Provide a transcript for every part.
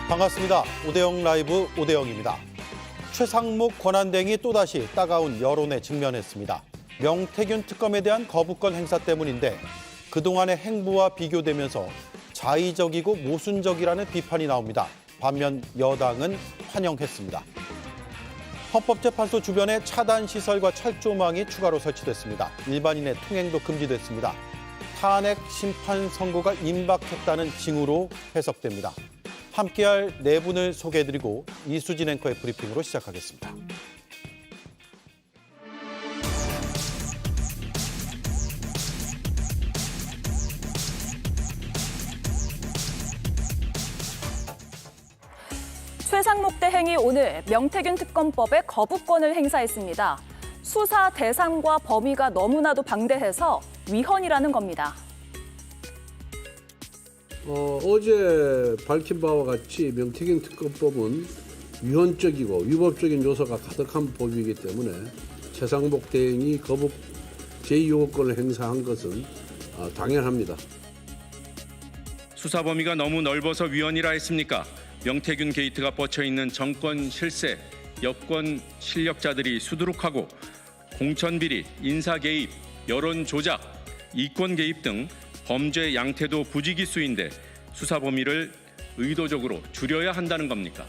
반갑습니다. 오대영 라이브 오대영입니다. 최상목 권한대행이 또다시 따가운 여론에 직면했습니다. 명태균 특검에 대한 거부권 행사 때문인데 그동안의 행보와 비교되면서 자의적이고 모순적이라는 비판이 나옵니다. 반면 여당은 환영했습니다. 헌법재판소 주변에 차단시설과 철조망이 추가로 설치됐습니다. 일반인의 통행도 금지됐습니다. 탄핵 심판 선고가 임박했다는 징후로 해석됩니다. 함께할 네 분을 소개해드리고 이수진 앵커의 브리핑으로 시작하겠습니다. 최상목 대행이 오늘 명태균 특검법에 거부권을 행사했습니다. 수사 대상과 범위가 너무나도 방대해서 위헌이라는 겁니다. 어제 밝힌 바와 같이 명태균 특검법은 위헌적이고 위법적인 요소가 가득한 법이기 때문에 최상목 대행이 거부 제2요구권을 행사한 것은 당연합니다. 수사 범위가 너무 넓어서 위헌이라 했습니까? 명태균 게이트가 뻗쳐있는 정권 실세, 여권 실력자들이 수두룩하고 공천비리, 인사 개입, 여론 조작, 이권 개입 등 범죄 양태도 부지기수인데 수사 범위를 의도적으로 줄여야 한다는 겁니까?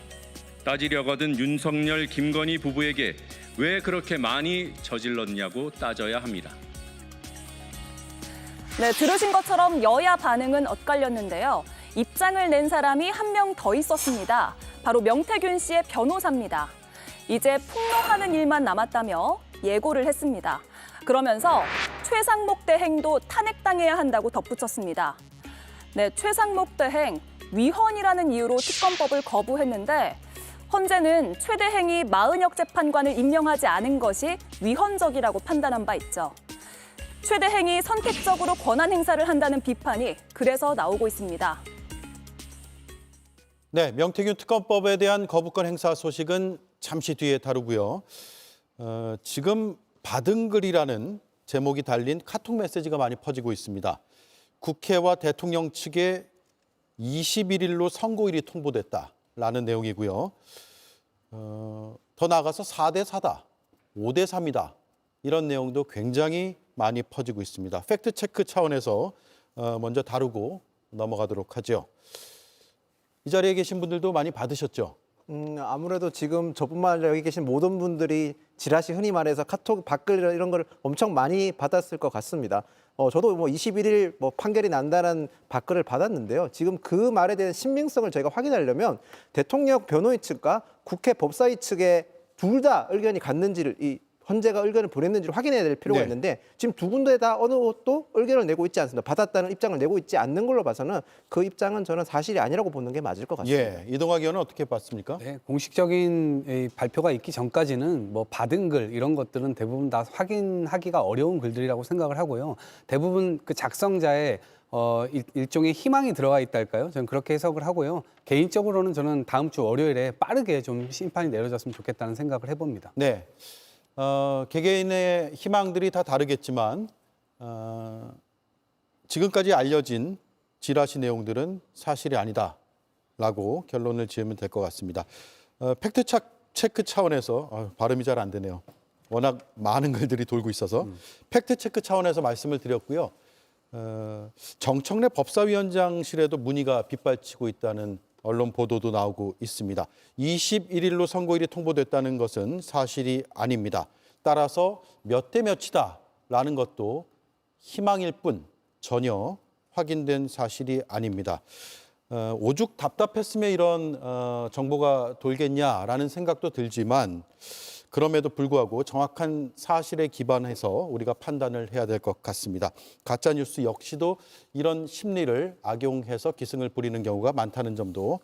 따지려거든 윤석열, 김건희 부부에게 왜 그렇게 많이 저질렀냐고 따져야 합니다. 네, 들으신 것처럼 여야 반응은 엇갈렸는데요. 입장을 낸 사람이 한 명 더 있었습니다. 바로 명태균 씨의 변호사입니다. 이제 폭로하는 일만 남았다며 예고를 했습니다. 그러면서 최상목 대행도 탄핵당해야 한다고 덧붙였습니다. 네, 최상목 대행 위헌이라는 이유로 특검법을 거부했는데 헌재는 최 대행이 마은혁 재판관을 임명하지 않은 것이 위헌적이라고 판단한 바 있죠. 최 대행이 선택적으로 권한 행사를 한다는 비판이 그래서 나오고 있습니다. 네, 명태균 특검법에 대한 거부권 행사 소식은 잠시 뒤에 다루고요. 지금 받은 글이라는 제목이 달린 카톡 메시지가 많이 퍼지고 있습니다. 국회와 대통령 측에 21일로 선고일이 통보됐다라는 내용이고요. 더 나아가서 4대 4다, 5대 3이다 이런 내용도 굉장히 많이 퍼지고 있습니다. 팩트체크 차원에서 먼저 다루고 넘어가도록 하죠. 이 자리에 계신 분들도 많이 받으셨죠? 아무래도 지금 저뿐만 아니라 여기 계신 모든 분들이 지라시 흔히 말해서 카톡, 댓글 이런 걸 엄청 많이 받았을 것 같습니다. 저도 21일 판결이 난다는 댓글을 받았는데요. 지금 그 말에 대한 신빙성을 저희가 확인하려면 대통령 변호인 측과 국회 법사위 측에 둘 다 의견이 같는지를 헌재가 의견을 보냈는지를 확인해야 될 필요가 있는데 지금 두 군데 다 어느 곳도 의견을 내고 있지 않습니다. 받았다는 입장을 내고 있지 않는 걸로 봐서는 그 입장은 저는 사실이 아니라고 보는 게 맞을 것 같습니다. 예, 이동학 의원은 어떻게 봤습니까? 네, 공식적인 발표가 있기 전까지는 받은 글 이런 것들은 대부분 다 확인하기가 어려운 글들이라고 생각을 하고요. 대부분 그 작성자의 일종의 희망이 들어가 있달까요? 저는 그렇게 해석을 하고요. 개인적으로는 저는 다음 주 월요일에 빠르게 좀 심판이 내려졌으면 좋겠다는 생각을 해봅니다. 네. 개개인의 희망들이 다 다르겠지만 지금까지 알려진 지라시 내용들은 사실이 아니다라고 결론을 지으면 될 것 같습니다. 팩트 체크 차원에서 발음이 잘 안 되네요. 워낙 많은 글들이 돌고 있어서 팩트 체크 차원에서 말씀을 드렸고요. 정청래 법사위원장실에도 문의가 빗발치고 있다는 언론 보도도 나오고 있습니다. 21일로 선고일이 통보됐다는 것은 사실이 아닙니다. 따라서 몇 대 몇이다라는 것도 희망일 뿐 전혀 확인된 사실이 아닙니다. 오죽 답답했으면 이런 정보가 돌겠냐라는 생각도 들지만 그럼에도 불구하고 정확한 사실에 기반해서 우리가 판단을 해야 될 것 같습니다. 가짜뉴스 역시도 이런 심리를 악용해서 기승을 부리는 경우가 많다는 점도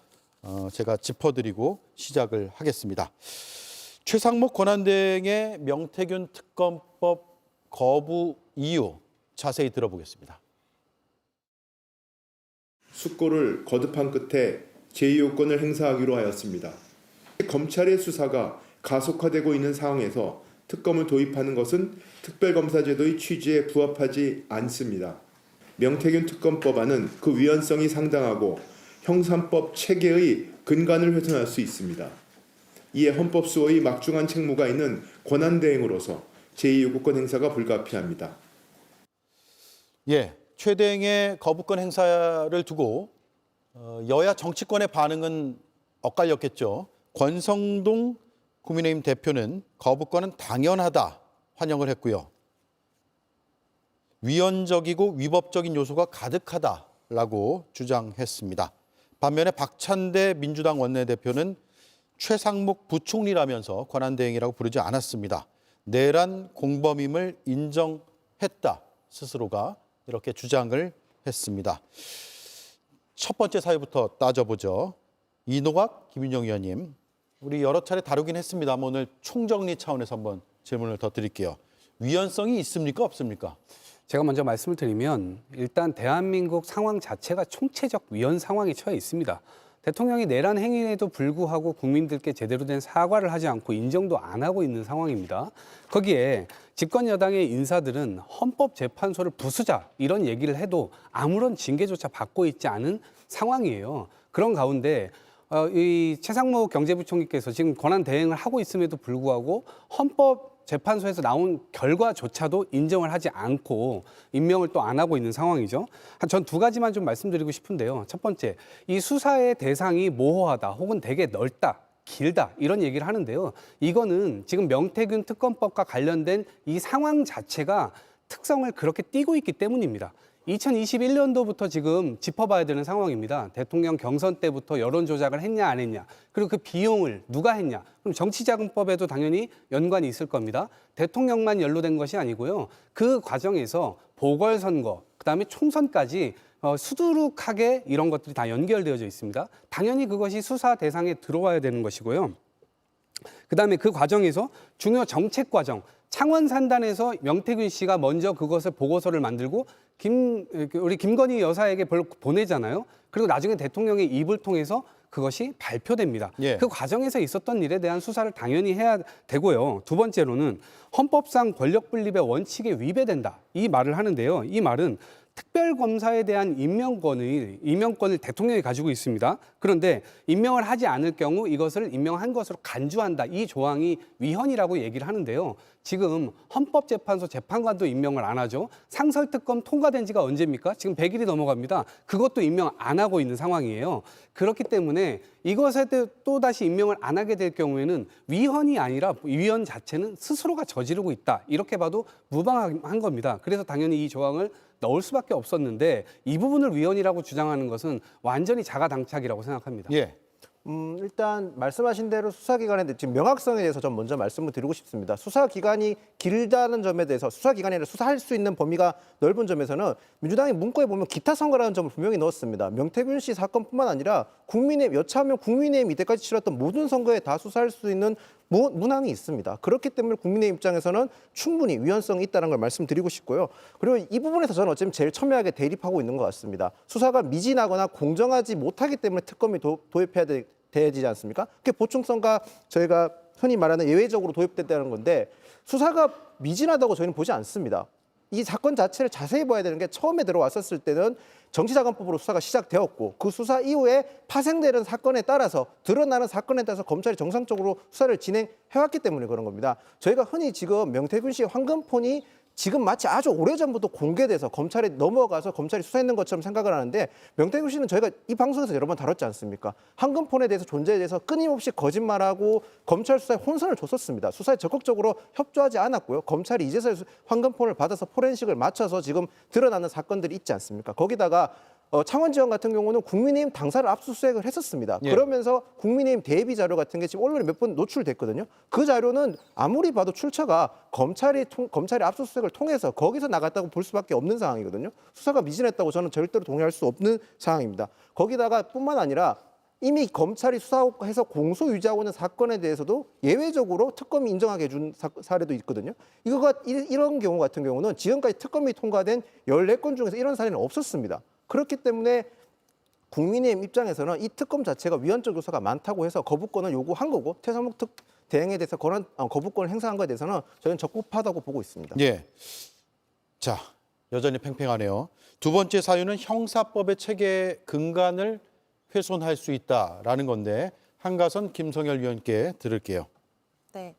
제가 짚어드리고 시작을 하겠습니다. 최상목 권한대행의 명태균 특검법 거부 이유 자세히 들어보겠습니다. 숙고를 거듭한 끝에 제2요건을 행사하기로 하였습니다. 검찰의 수사가 가속화되고 있는 상황에서 특검을 도입하는 것은 특별검사제도의 취지에 부합하지 않습니다. 명태균 특검법안은 그 위헌성이 상당하고 형사법 체계의 근간을 훼손할 수 있습니다. 이에 헌법수호의 막중한 책무가 있는 권한대행으로서 제2요구권 행사가 불가피합니다. 예, 최대행의 거부권 행사를 두고 여야 정치권의 반응은 엇갈렸겠죠. 권성동 국민의힘 대표는 거부권은 당연하다 환영을 했고요. 위헌적이고 위법적인 요소가 가득하다라고 주장했습니다. 반면에 박찬대 민주당 원내대표는 최상목 부총리라면서 권한대행이라고 부르지 않았습니다. 내란 공범임을 인정했다. 스스로가 이렇게 주장을 했습니다. 첫 번째 사유부터 따져보죠. 이노학, 김윤영 의원님. 우리 여러 차례 다루긴 했습니다만 오늘 총정리 차원에서 한번 질문을 더 드릴게요. 위헌성이 있습니까? 없습니까? 제가 먼저 말씀을 드리면 일단 대한민국 상황 자체가 총체적 위헌 상황에 처해 있습니다. 대통령이 내란 행위에도 불구하고 국민들께 제대로 된 사과를 하지 않고 인정도 안 하고 있는 상황입니다. 거기에 집권 여당의 인사들은 헌법재판소를 부수자 이런 얘기를 해도 아무런 징계조차 받고 있지 않은 상황이에요. 그런 가운데 이 최상목 경제부총리께서 지금 권한 대행을 하고 있음에도 불구하고 헌법재판소에서 나온 결과조차도 인정을 하지 않고 임명을 또 안 하고 있는 상황이죠. 전 두 가지만 좀 말씀드리고 싶은데요. 첫 번째, 이 수사의 대상이 모호하다 혹은 되게 넓다. 길다 이런 얘기를 하는데요. 이거는 지금 명태균 특검법과 관련된 이 상황 자체가 특성을 그렇게 띠고 있기 때문입니다. 2021년도부터 지금 짚어봐야 되는 상황입니다. 대통령 경선 때부터 여론 조작을 했냐 안 했냐. 그리고 그 비용을 누가 했냐. 그럼 정치자금법에도 당연히 연관이 있을 겁니다. 대통령만 연루된 것이 아니고요. 그 과정에서 보궐선거, 그다음에 총선까지 수두룩하게 이런 것들이 다 연결되어져 있습니다. 당연히 그것이 수사 대상에 들어와야 되는 것이고요. 그다음에 그 과정에서 중요 정책 과정, 창원 산단에서 명태균 씨가 먼저 그것을 보고서를 만들고 우리 김건희 여사에게 보내잖아요. 그리고 나중에 대통령의 입을 통해서 그것이 발표됩니다. 예. 그 과정에서 있었던 일에 대한 수사를 당연히 해야 되고요. 두 번째로는 헌법상 권력 분립의 원칙에 위배된다. 이 말을 하는데요. 이 말은 특별검사에 대한 임명권을 대통령이 가지고 있습니다. 그런데 임명을 하지 않을 경우 이것을 임명한 것으로 간주한다. 이 조항이 위헌이라고 얘기를 하는데요. 지금 헌법재판소 재판관도 임명을 안 하죠. 상설특검 통과된 지가 언제입니까? 지금 100일이 넘어갑니다. 그것도 임명 안 하고 있는 상황이에요. 그렇기 때문에 이것에 또다시 임명을 안 하게 될 경우에는 위헌이 아니라 위헌 자체는 스스로가 저지르고 있다. 이렇게 봐도 무방한 겁니다. 그래서 당연히 이 조항을 넣을 수밖에 없었는데 이 부분을 위헌이라고 주장하는 것은 완전히 자가당착이라고 생각합니다. 예. 일단 말씀하신 대로 수사기관의 지금 명확성에 대해서 좀 먼저 말씀을 드리고 싶습니다. 수사기간이 길다는 점에 대해서 수사기관이 아니라 수사할 수 있는 범위가 넓은 점에서는 민주당이 문구에 보면 기타 선거라는 점을 분명히 넣었습니다. 명태균 씨 사건뿐만 아니라 여차하면 국민의힘 이때까지 치렀던 모든 선거에 다 수사할 수 있는 문항이 있습니다. 그렇기 때문에 국민의 입장에서는 충분히 위헌성이 있다는 걸 말씀드리고 싶고요. 그리고 이 부분에서 저는 어쩌면 제일 첨예하게 대립하고 있는 것 같습니다. 수사가 미진하거나 공정하지 못하기 때문에 특검이 도입해야 되지 않습니까? 그게 보충성과 저희가 흔히 말하는 예외적으로 도입됐다는 건데 수사가 미진하다고 저희는 보지 않습니다. 이 사건 자체를 자세히 봐야 되는 게 처음에 들어왔었을 때는 정치자금법으로 수사가 시작되었고 그 수사 이후에 파생되는 사건에 따라서 드러나는 사건에 따라서 검찰이 정상적으로 수사를 진행해왔기 때문에 그런 겁니다. 저희가 흔히 지금 명태균 씨의 황금폰이 지금 마치 아주 오래전부터 공개돼서 검찰에 넘어가서 검찰이 수사했는 것처럼 생각을 하는데 명태균 씨는 저희가 이 방송에서 여러 번 다뤘지 않습니까? 황금폰에 대해서 존재에 대해서 끊임없이 거짓말하고 검찰 수사에 혼선을 줬었습니다. 수사에 적극적으로 협조하지 않았고요. 검찰이 이제서야 황금폰을 받아서 포렌식을 맞춰서 지금 드러나는 사건들이 있지 않습니까? 거기다가 창원지원 같은 경우는 국민의힘 당사를 압수수색을 했었습니다. 예. 그러면서 국민의힘 대비 자료 같은 게 지금 언론에 몇 번 노출됐거든요. 그 자료는 아무리 봐도 출처가 검찰이 압수수색을 통해서 거기서 나갔다고 볼 수밖에 없는 상황이거든요. 수사가 미진했다고 저는 절대로 동의할 수 없는 상황입니다. 거기다가 뿐만 아니라 이미 검찰이 수사해서 공소 유지하고 있는 사건에 대해서도 예외적으로 특검이 인정하게 해준 사례도 있거든요. 이런 경우 같은 경우는 지금까지 특검이 통과된 14건 중에서 이런 사례는 없었습니다. 그렇기 때문에 국민의힘 입장에서는 이 특검 자체가 위헌적 요소가 많다고 해서 거부권을 요구한 거고 최상목 대행에 대해서 거부권을 행사한 것에 대해서는 저희는 적법하다고 보고 있습니다. 예. 자, 여전히 팽팽하네요. 두 번째 사유는 형사법의 체계 근간을 훼손할 수 있다라는 건데 한가선 김성열 위원께 들을게요. 네.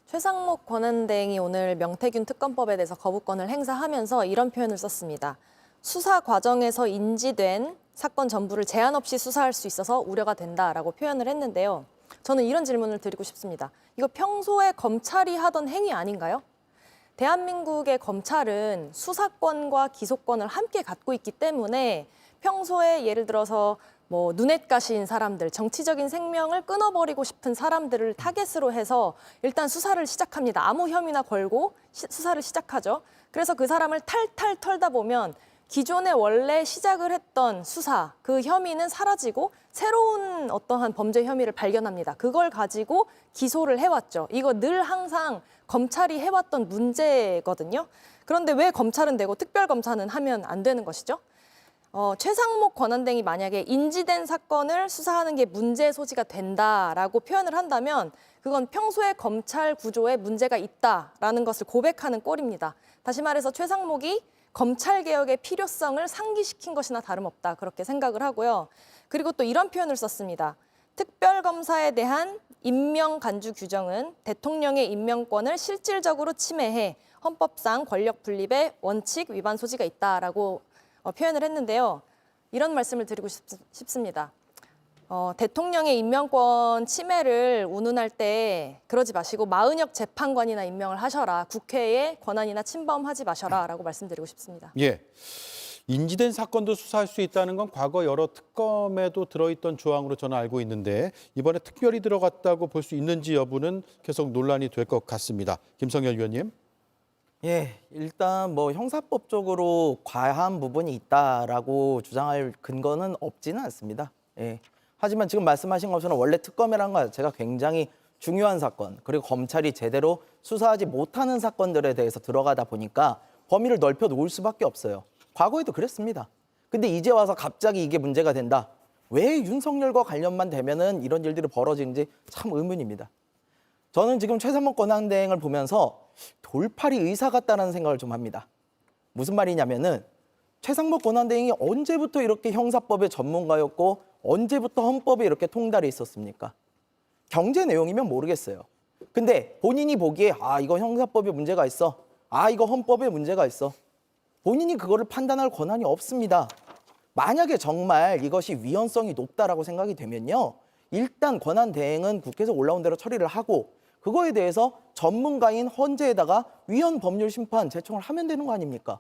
최상목 권한대행이 오늘 명태균 특검법에 대해서 거부권을 행사하면서 이런 표현을 썼습니다. 수사 과정에서 인지된 사건 전부를 제한 없이 수사할 수 있어서 우려가 된다라고 표현을 했는데요. 저는 이런 질문을 드리고 싶습니다. 이거 평소에 검찰이 하던 행위 아닌가요? 대한민국의 검찰은 수사권과 기소권을 함께 갖고 있기 때문에 평소에 예를 들어서 뭐 눈엣 가시인 사람들, 정치적인 생명을 끊어버리고 싶은 사람들을 타겟으로 해서 일단 수사를 시작합니다. 아무 혐의나 걸고 수사를 시작하죠. 그래서 그 사람을 탈탈 털다 보면 기존에 원래 시작을 했던 수사, 그 혐의는 사라지고 새로운 어떠한 범죄 혐의를 발견합니다. 그걸 가지고 기소를 해왔죠. 이거 늘 항상 검찰이 해왔던 문제거든요. 그런데 왜 검찰은 되고 특별검사는 하면 안 되는 것이죠? 최상목 권한대행이 만약에 인지된 사건을 수사하는 게 문제 소지가 된다라고 표현을 한다면 그건 평소에 검찰 구조에 문제가 있다라는 것을 고백하는 꼴입니다. 다시 말해서 최상목이 검찰개혁의 필요성을 상기시킨 것이나 다름없다 그렇게 생각을 하고요. 그리고 또 이런 표현을 썼습니다. 특별검사에 대한 임명 간주 규정은 대통령의 임명권을 실질적으로 침해해 헌법상 권력 분립의 원칙 위반 소지가 있다라고 표현을 했는데요. 이런 말씀을 드리고 싶습니다. 대통령의 임명권 침해를 운운할 때 그러지 마시고 마은혁 재판관이나 임명을 하셔라. 국회의 권한이나 침범하지 마셔라라고 말씀드리고 싶습니다. 예. 인지된 사건도 수사할 수 있다는 건 과거 여러 특검에도 들어있던 조항으로 저는 알고 있는데 이번에 특별히 들어갔다고 볼 수 있는지 여부는 계속 논란이 될 것 같습니다. 김성열 위원님. 예, 일단 뭐 형사법적으로 과한 부분이 있다라고 주장할 근거는 없지는 않습니다. 예. 하지만 지금 말씀하신 것처럼 원래 특검이라는 것 자체가 굉장히 중요한 사건, 그리고 검찰이 제대로 수사하지 못하는 사건들에 대해서 들어가다 보니까 범위를 넓혀 놓을 수밖에 없어요. 과거에도 그랬습니다. 근데 이제 와서 갑자기 이게 문제가 된다. 왜 윤석열과 관련만 되면은 이런 일들이 벌어지는지 참 의문입니다. 저는 지금 최상목 권한대행을 보면서 돌팔이 의사 같다는 생각을 좀 합니다. 무슨 말이냐면은 최상목 권한대행이 언제부터 이렇게 형사법의 전문가였고 언제부터 헌법에 이렇게 통달해 있었습니까? 경제 내용이면 모르겠어요. 근데 본인이 보기에 이거 형사법에 문제가 있어. 이거 헌법에 문제가 있어. 본인이 그거를 판단할 권한이 없습니다. 만약에 정말 이것이 위헌성이 높다라고 생각이 되면요. 일단 권한대행은 국회에서 올라온 대로 처리를 하고 그거에 대해서 전문가인 헌재에다가 위헌 법률 심판 제청을 하면 되는 거 아닙니까?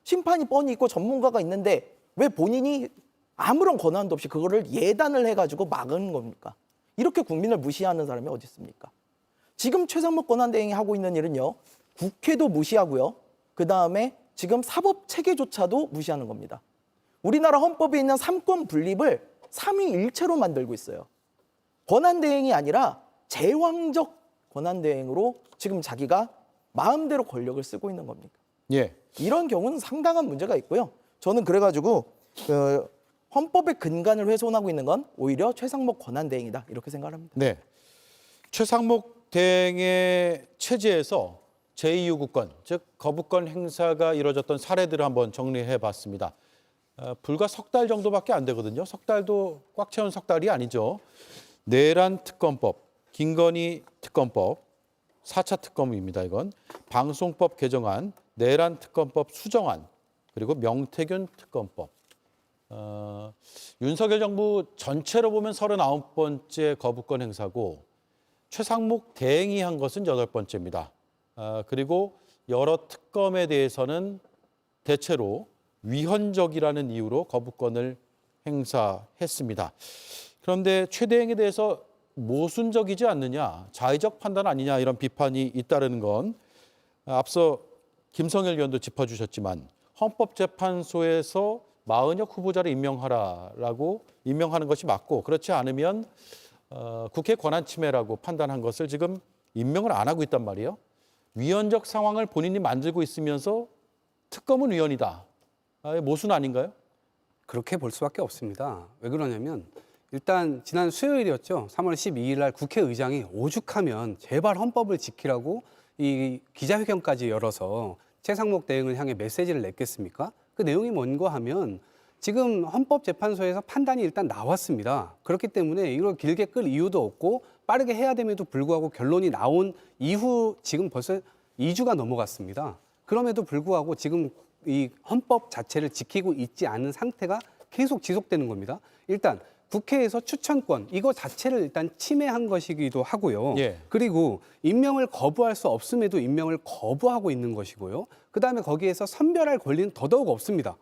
심판이 뻔히 있고 전문가가 있는데 왜 본인이 아무런 권한도 없이 그거를 예단을 해가지고 막은 겁니까? 이렇게 국민을 무시하는 사람이 어디 있습니까? 지금 최상목 권한대행이 하고 있는 일은요. 국회도 무시하고요. 그다음에 지금 사법체계조차도 무시하는 겁니다. 우리나라 헌법에 있는 삼권 분립을 삼위일체로 만들고 있어요. 권한대행이 아니라 제왕적 권한대행으로 지금 자기가 마음대로 권력을 쓰고 있는 겁니까? 예. 이런 경우는 상당한 문제가 있고요. 저는 그래가지고 헌법의 근간을 훼손하고 있는 건 오히려 최상목 권한대행이다 이렇게 생각합니다. 네. 최상목 대행의 체제에서 제2요구권, 즉 거부권 행사가 이루어졌던 사례들을 한번 정리해 봤습니다. 불과 석 달 정도밖에 안 되거든요. 석 달도 꽉 채운 석 달이 아니죠. 내란 특검법, 김건희 특검법, 4차 특검입니다. 이건 방송법 개정안, 내란 특검법 수정안, 그리고 명태균 특검법. 윤석열 정부 전체로 보면 39번째 거부권 행사고 최상목 대행이 한 것은 8번째입니다. 그리고 여러 특검에 대해서는 대체로 위헌적이라는 이유로 거부권을 행사했습니다. 그런데 최 대행에 대해서 모순적이지 않느냐, 자의적 판단 아니냐 이런 비판이 잇따르는 건 앞서 김성열 위원도 짚어주셨지만 헌법재판소에서 마은혁 후보자를 임명하라라고 임명하는 것이 맞고 그렇지 않으면 국회 권한 침해라고 판단한 것을 지금 임명을 안 하고 있단 말이에요. 위헌적 상황을 본인이 만들고 있으면서 특검은 위헌이다. 모순 아닌가요? 그렇게 볼 수밖에 없습니다. 왜 그러냐면 일단 지난 수요일이었죠. 3월 12일 날 국회의장이 오죽하면 제발 헌법을 지키라고 이 기자회견까지 열어서 최상목 대행을 향해 메시지를 냈겠습니까? 그 내용이 뭔가 하면 지금 헌법재판소에서 판단이 일단 나왔습니다. 그렇기 때문에 이걸 길게 끌 이유도 없고 빠르게 해야 됨에도 불구하고 결론이 나온 이후 지금 벌써 2주가 넘어갔습니다. 그럼에도 불구하고 지금 이 헌법 자체를 지키고 있지 않은 상태가 계속 지속되는 겁니다. 일단 국회에서 추천권 이거 자체를 일단 침해한 것이기도 하고요. 예. 그리고 임명을 거부할 수 없음에도 임명을 거부하고 있는 것이고요. 그다음에 거기에서 선별할 권리는 더더욱 없습니다.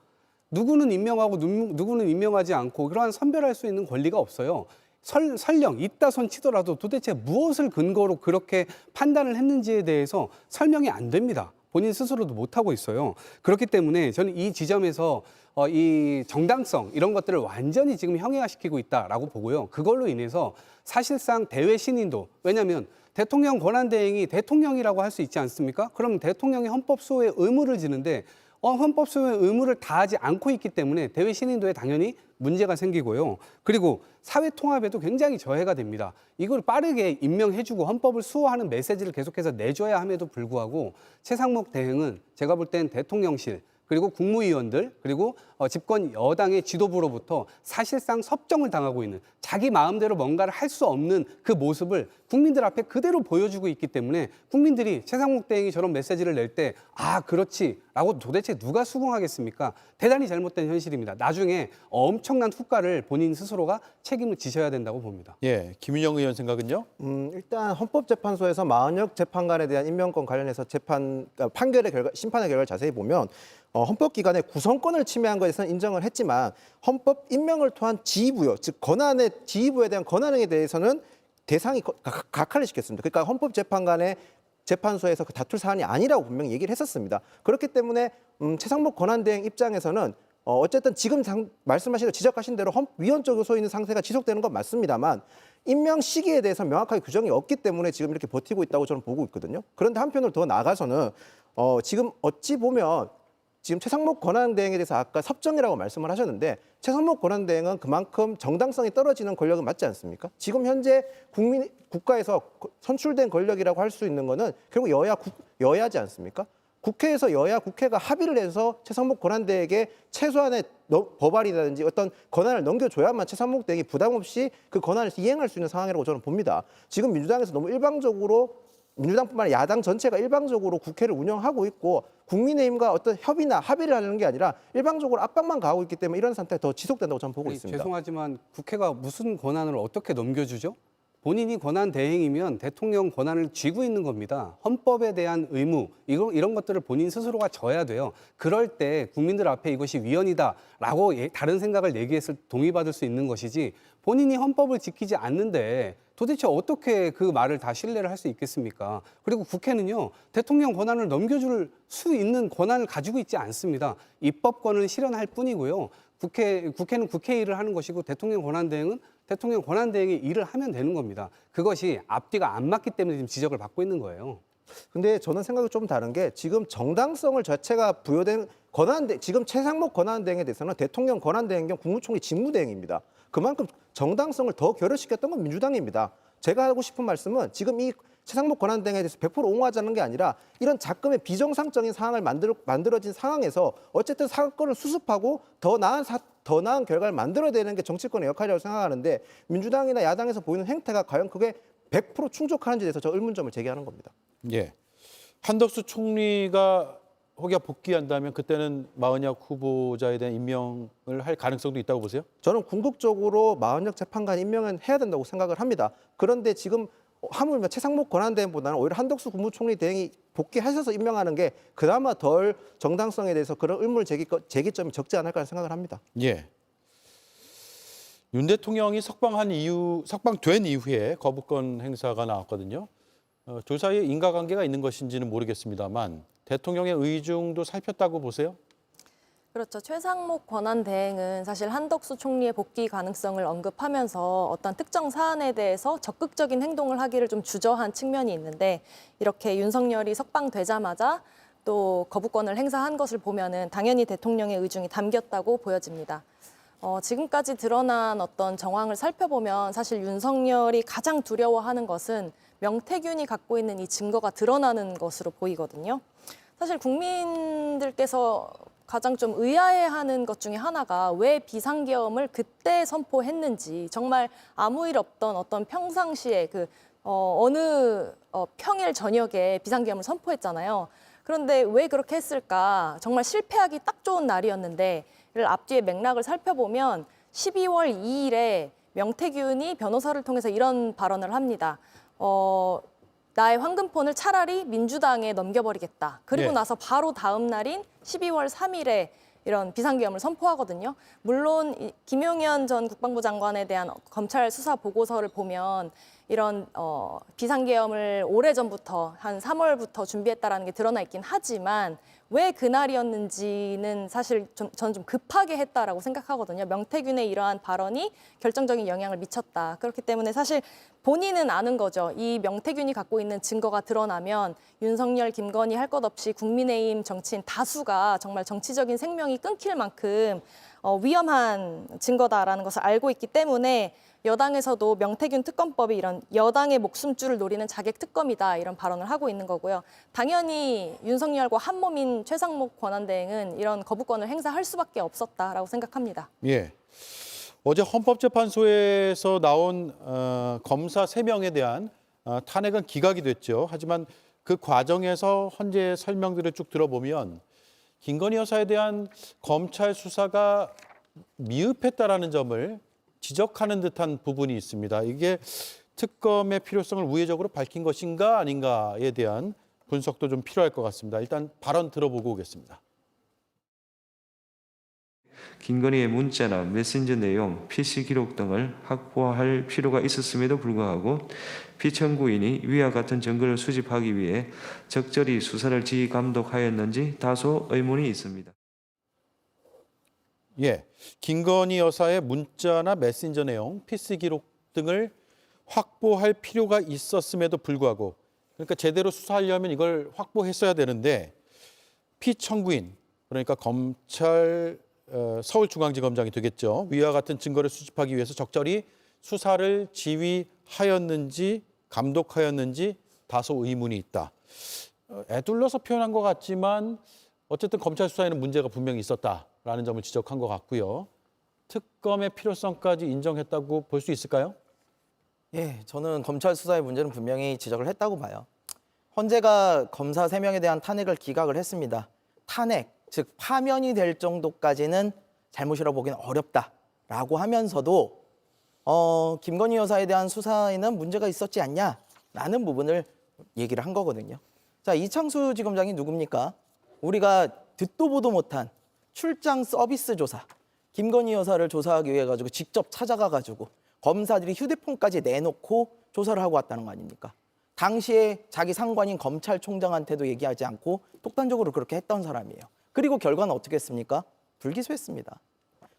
누구는 임명하고 누구는 임명하지 않고 그러한 선별할 수 있는 권리가 없어요. 설령 있다 손 치더라도 도대체 무엇을 근거로 그렇게 판단을 했는지에 대해서 설명이 안 됩니다. 본인 스스로도 못하고 있어요. 그렇기 때문에 저는 이 지점에서 이 정당성 이런 것들을 완전히 지금 형해화시키고 있다라고 보고요. 그걸로 인해서 사실상 대외 신인도 왜냐하면 대통령 권한대행이 대통령이라고 할 수 있지 않습니까? 그럼 대통령이 헌법 수호의 의무를 지는데 헌법 수호의 의무를 다하지 않고 있기 때문에 대외 신인도에 당연히 문제가 생기고요. 그리고 사회 통합에도 굉장히 저해가 됩니다. 이걸 빠르게 임명해주고 헌법을 수호하는 메시지를 계속해서 내줘야 함에도 불구하고 최상목 대행은 제가 볼 땐 대통령실 그리고 국무위원들 그리고 집권 여당의 지도부로부터 사실상 섭정을 당하고 있는 자기 마음대로 뭔가를 할 수 없는 그 모습을 국민들 앞에 그대로 보여주고 있기 때문에 국민들이 최상목 대행이 저런 메시지를 낼 때 아 그렇지라고 도대체 누가 수긍하겠습니까? 대단히 잘못된 현실입니다. 나중에 엄청난 후과를 본인 스스로가 책임을 지셔야 된다고 봅니다. 예, 김윤영 의원 생각은요? 일단 헌법재판소에서 마은혁 재판관에 대한 임명권 관련해서 판결의 결과, 심판의 결과를 자세히 보면 헌법기관의 구성권을 침해한 것에 대해서는 인정을 했지만 헌법 임명을 통한 지휘부여, 즉 권한의 지휘부에 대한 권한에 대해서는 대상이 각하를 시켰습니다. 그러니까 헌법재판관의 재판소에서 그 다툴 사안이 아니라고 분명히 얘기를 했었습니다. 그렇기 때문에 최상목 권한대행 입장에서는 어쨌든 지금 말씀하신 지적하신 대로 위헌적으로 서 있는 상태가 지속되는 건 맞습니다만 임명 시기에 대해서 명확하게 규정이 없기 때문에 지금 이렇게 버티고 있다고 저는 보고 있거든요. 그런데 한편으로 더 나아가서는 지금 어찌 보면 지금 최상목 권한대행에 대해서 아까 섭정이라고 말씀을 하셨는데 최상목 권한대행은 그만큼 정당성이 떨어지는 권력은 맞지 않습니까? 지금 현재 국가에서 선출된 권력이라고 할 수 있는 거는 결국 여야지 않습니까? 국회에서 국회가 합의를 해서 최상목 권한대행에게 최소한의 법안이라든지 어떤 권한을 넘겨줘야만 최상목 대행이 부담 없이 그 권한을 이행할 수 있는 상황이라고 저는 봅니다. 지금 민주당에서 너무 일방적으로 민주당뿐만 아니라 야당 전체가 일방적으로 국회를 운영하고 있고 국민의힘과 어떤 협의나 합의를 하는 게 아니라 일방적으로 압박만 가하고 있기 때문에 이런 상태가 더 지속된다고 저는 보고 있습니다. 죄송하지만 국회가 무슨 권한을 어떻게 넘겨주죠? 본인이 권한 대행이면 대통령 권한을 쥐고 있는 겁니다. 헌법에 대한 의무 이런 것들을 본인 스스로가 져야 돼요. 그럴 때 국민들 앞에 이것이 위헌이다라고 다른 생각을 내기했을 동의받을 수 있는 것이지 본인이 헌법을 지키지 않는데 도대체 어떻게 그 말을 다 신뢰를 할 수 있겠습니까? 그리고 국회는요 대통령 권한을 넘겨줄 수 있는 권한을 가지고 있지 않습니다. 입법권을 실현할 뿐이고요. 국회는 국회 일을 하는 것이고 대통령 권한대행은 대통령 권한대행의 일을 하면 되는 겁니다. 그것이 앞뒤가 안 맞기 때문에 지금 지적을 받고 있는 거예요. 근데 저는 생각이 좀 다른 게 지금 정당성을 자체가 부여된 지금 최상목 권한대행에 대해서는 대통령 권한대행 겸 국무총리 직무대행입니다. 그만큼 정당성을 더 결여시켰던 건 민주당입니다. 제가 하고 싶은 말씀은 지금 이 최상목 권한대행에 대해서 100% 옹호하자는 게 아니라 이런 작금의 비정상적인 상황을 만들어진 상황에서 어쨌든 사건을 수습하고 더 나은 결과를 만들어야 되는 게 정치권의 역할이라고 생각하는데 민주당이나 야당에서 보이는 행태가 과연 그게 100% 충족하는지에 대해서 저 의문점을 제기하는 겁니다. 예. 한덕수 총리가 혹여 복귀한다면 그때는 마은혁 후보자에 대한 임명을 할 가능성도 있다고 보세요? 저는 궁극적으로 마은혁 재판관 임명은 해야 된다고 생각을 합니다. 그런데 지금 하물며 최상목 권한대행보다는 오히려 한덕수 국무총리 대행이 복귀하셔서 임명하는 게 그나마 덜 정당성에 대해서 그런 의문 제기점이 적지 않을까 생각을 합니다. 예. 윤 대통령이 석방된 이후에 거부권 행사가 나왔거든요. 조사에 인과관계가 있는 것인지는 모르겠습니다만 대통령의 의중도 살폈다고 보세요? 그렇죠. 최상목 권한대행은 사실 한덕수 총리의 복귀 가능성을 언급하면서 어떤 특정 사안에 대해서 적극적인 행동을 하기를 좀 주저한 측면이 있는데 이렇게 윤석열이 석방되자마자 또 거부권을 행사한 것을 보면은 당연히 대통령의 의중이 담겼다고 보여집니다. 지금까지 드러난 어떤 정황을 살펴보면 사실 윤석열이 가장 두려워하는 것은 명태균이 갖고 있는 이 증거가 드러나는 것으로 보이거든요. 사실 국민들께서 가장 좀 의아해하는 것 중에 하나가 왜 비상계엄을 그때 선포했는지, 정말 아무 일 없던 어떤 평상시에 어느 평일 저녁에 비상계엄을 선포했잖아요. 그런데 왜 그렇게 했을까? 정말 실패하기 딱 좋은 날이었는데, 이를 앞뒤의 맥락을 살펴보면 12월 2일에 명태균이 변호사를 통해서 이런 발언을 합니다. 나의 황금폰을 차라리 민주당에 넘겨버리겠다. 그리고 네. 나서 바로 다음 날인 12월 3일에 이런 비상계엄을 선포하거든요. 물론 김용현 전 국방부 장관에 대한 검찰 수사 보고서를 보면 이런 비상계엄을 오래전부터 한 3월부터 준비했다라는 게 드러나 있긴 하지만 왜 그날이었는지는 사실 저는 좀 급하게 했다라고 생각하거든요. 명태균의 이러한 발언이 결정적인 영향을 미쳤다. 그렇기 때문에 사실 본인은 아는 거죠. 이 명태균이 갖고 있는 증거가 드러나면 윤석열, 김건희 할 것 없이 국민의힘 정치인 다수가 정말 정치적인 생명이 끊길 만큼 위험한 증거다라는 것을 알고 있기 때문에 여당에서도 명태균 특검법이 이런 여당의 목숨줄을 노리는 자객 특검이다 이런 발언을 하고 있는 거고요. 당연히 윤석열과 한몸인 최상목 권한대행은 이런 거부권을 행사할 수밖에 없었다라고 생각합니다. 예. 어제 헌법재판소에서 나온 검사 3명에 대한 탄핵은 기각이 됐죠. 하지만 그 과정에서 헌재 설명들을 쭉 들어보면 김건희 여사에 대한 검찰 수사가 미흡했다라는 점을 지적하는 듯한 부분이 있습니다. 이게 특검의 필요성을 우회적으로 밝힌 것인가 아닌가에 대한 분석도 좀 필요할 것 같습니다. 일단 발언 들어보고 오겠습니다. 김건희의 문자나 메신저 내용, PC 기록 등을 확보할 필요가 있었음에도 불구하고 피청구인이 위와 같은 증거를 수집하기 위해 적절히 수사를 지휘감독하였는지 다소 의문이 있습니다. 예, 김건희 여사의 문자나 메신저 내용, PC 기록 등을 확보할 필요가 있었음에도 불구하고, 그러니까 제대로 수사하려면 이걸 확보했어야 되는데 피청구인, 그러니까 검찰 서울중앙지검장이 되겠죠. 위와 같은 증거를 수집하기 위해서 적절히 수사를 지휘하였는지 감독하였는지 다소 의문이 있다. 애둘러서 표현한 것 같지만 어쨌든 검찰 수사에는 문제가 분명히 있었다라는 점을 지적한 것 같고요. 특검의 필요성까지 인정했다고 볼 수 있을까요? 예, 저는 검찰 수사의 문제는 분명히 지적을 했다고 봐요. 헌재가 검사 3명에 대한 탄핵을 기각을 했습니다. 탄핵, 즉 파면이 될 정도까지는 잘못이라고 보기는 어렵다라고 하면서도 김건희 여사에 대한 수사에는 문제가 있었지 않냐라는 부분을 얘기를 한 거거든요. 자, 이창수 지검장이 누굽니까? 우리가 듣도 보도 못한 출장 서비스 조사, 김건희 여사를 조사하기 위해 가지고 직접 찾아가 가지고 검사들이 휴대폰까지 내놓고 조사를 하고 왔다는 거 아닙니까? 당시에 자기 상관인 검찰총장한테도 얘기하지 않고 독단적으로 그렇게 했던 사람이에요. 그리고 결과는 어떻게 했습니까? 불기소했습니다.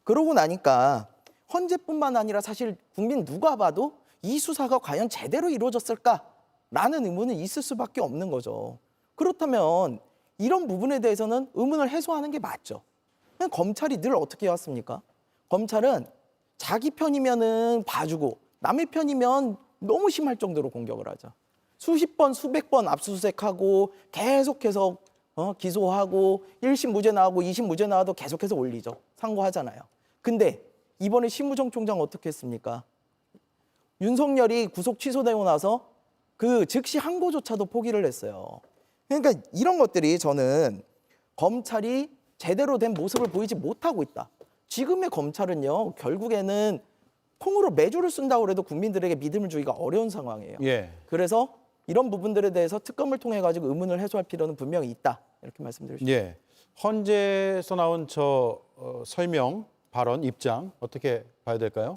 그러고 나니까 헌재뿐만 아니라 사실 국민 누가 봐도 이 수사가 과연 제대로 이루어졌을까라는 의문은 있을 수밖에 없는 거죠. 그렇다면 이런 부분에 대해서는 의문을 해소하는 게 맞죠. 그냥 검찰이 늘 어떻게 해왔습니까? 검찰은 자기 편이면은 봐주고 남의 편이면 너무 심할 정도로 공격을 하죠. 수십 번, 수백 번 압수수색하고 계속해서 기소하고 1심 무죄 나오고 2심 무죄 나와도 계속해서 올리죠. 상고하잖아요. 근데 이번에 심우정 총장 어떻게 했습니까? 윤석열이 구속 취소되고 나서 그 즉시 항고조차도 포기를 했어요. 그러니까 이런 것들이 저는 검찰이 제대로 된 모습을 보이지 못하고 있다. 지금의 검찰은요, 결국에는 콩으로 매주를 쓴다고 해도 국민들에게 믿음을 주기가 어려운 상황이에요. 예. 그래서 이런 부분들에 대해서 특검을 통해 가지고 의문을 해소할 필요는 분명히 있다. 이렇게 말씀드릴 수 있습니다. 예. 헌재에서 나온 설명, 발언, 입장 어떻게 봐야 될까요?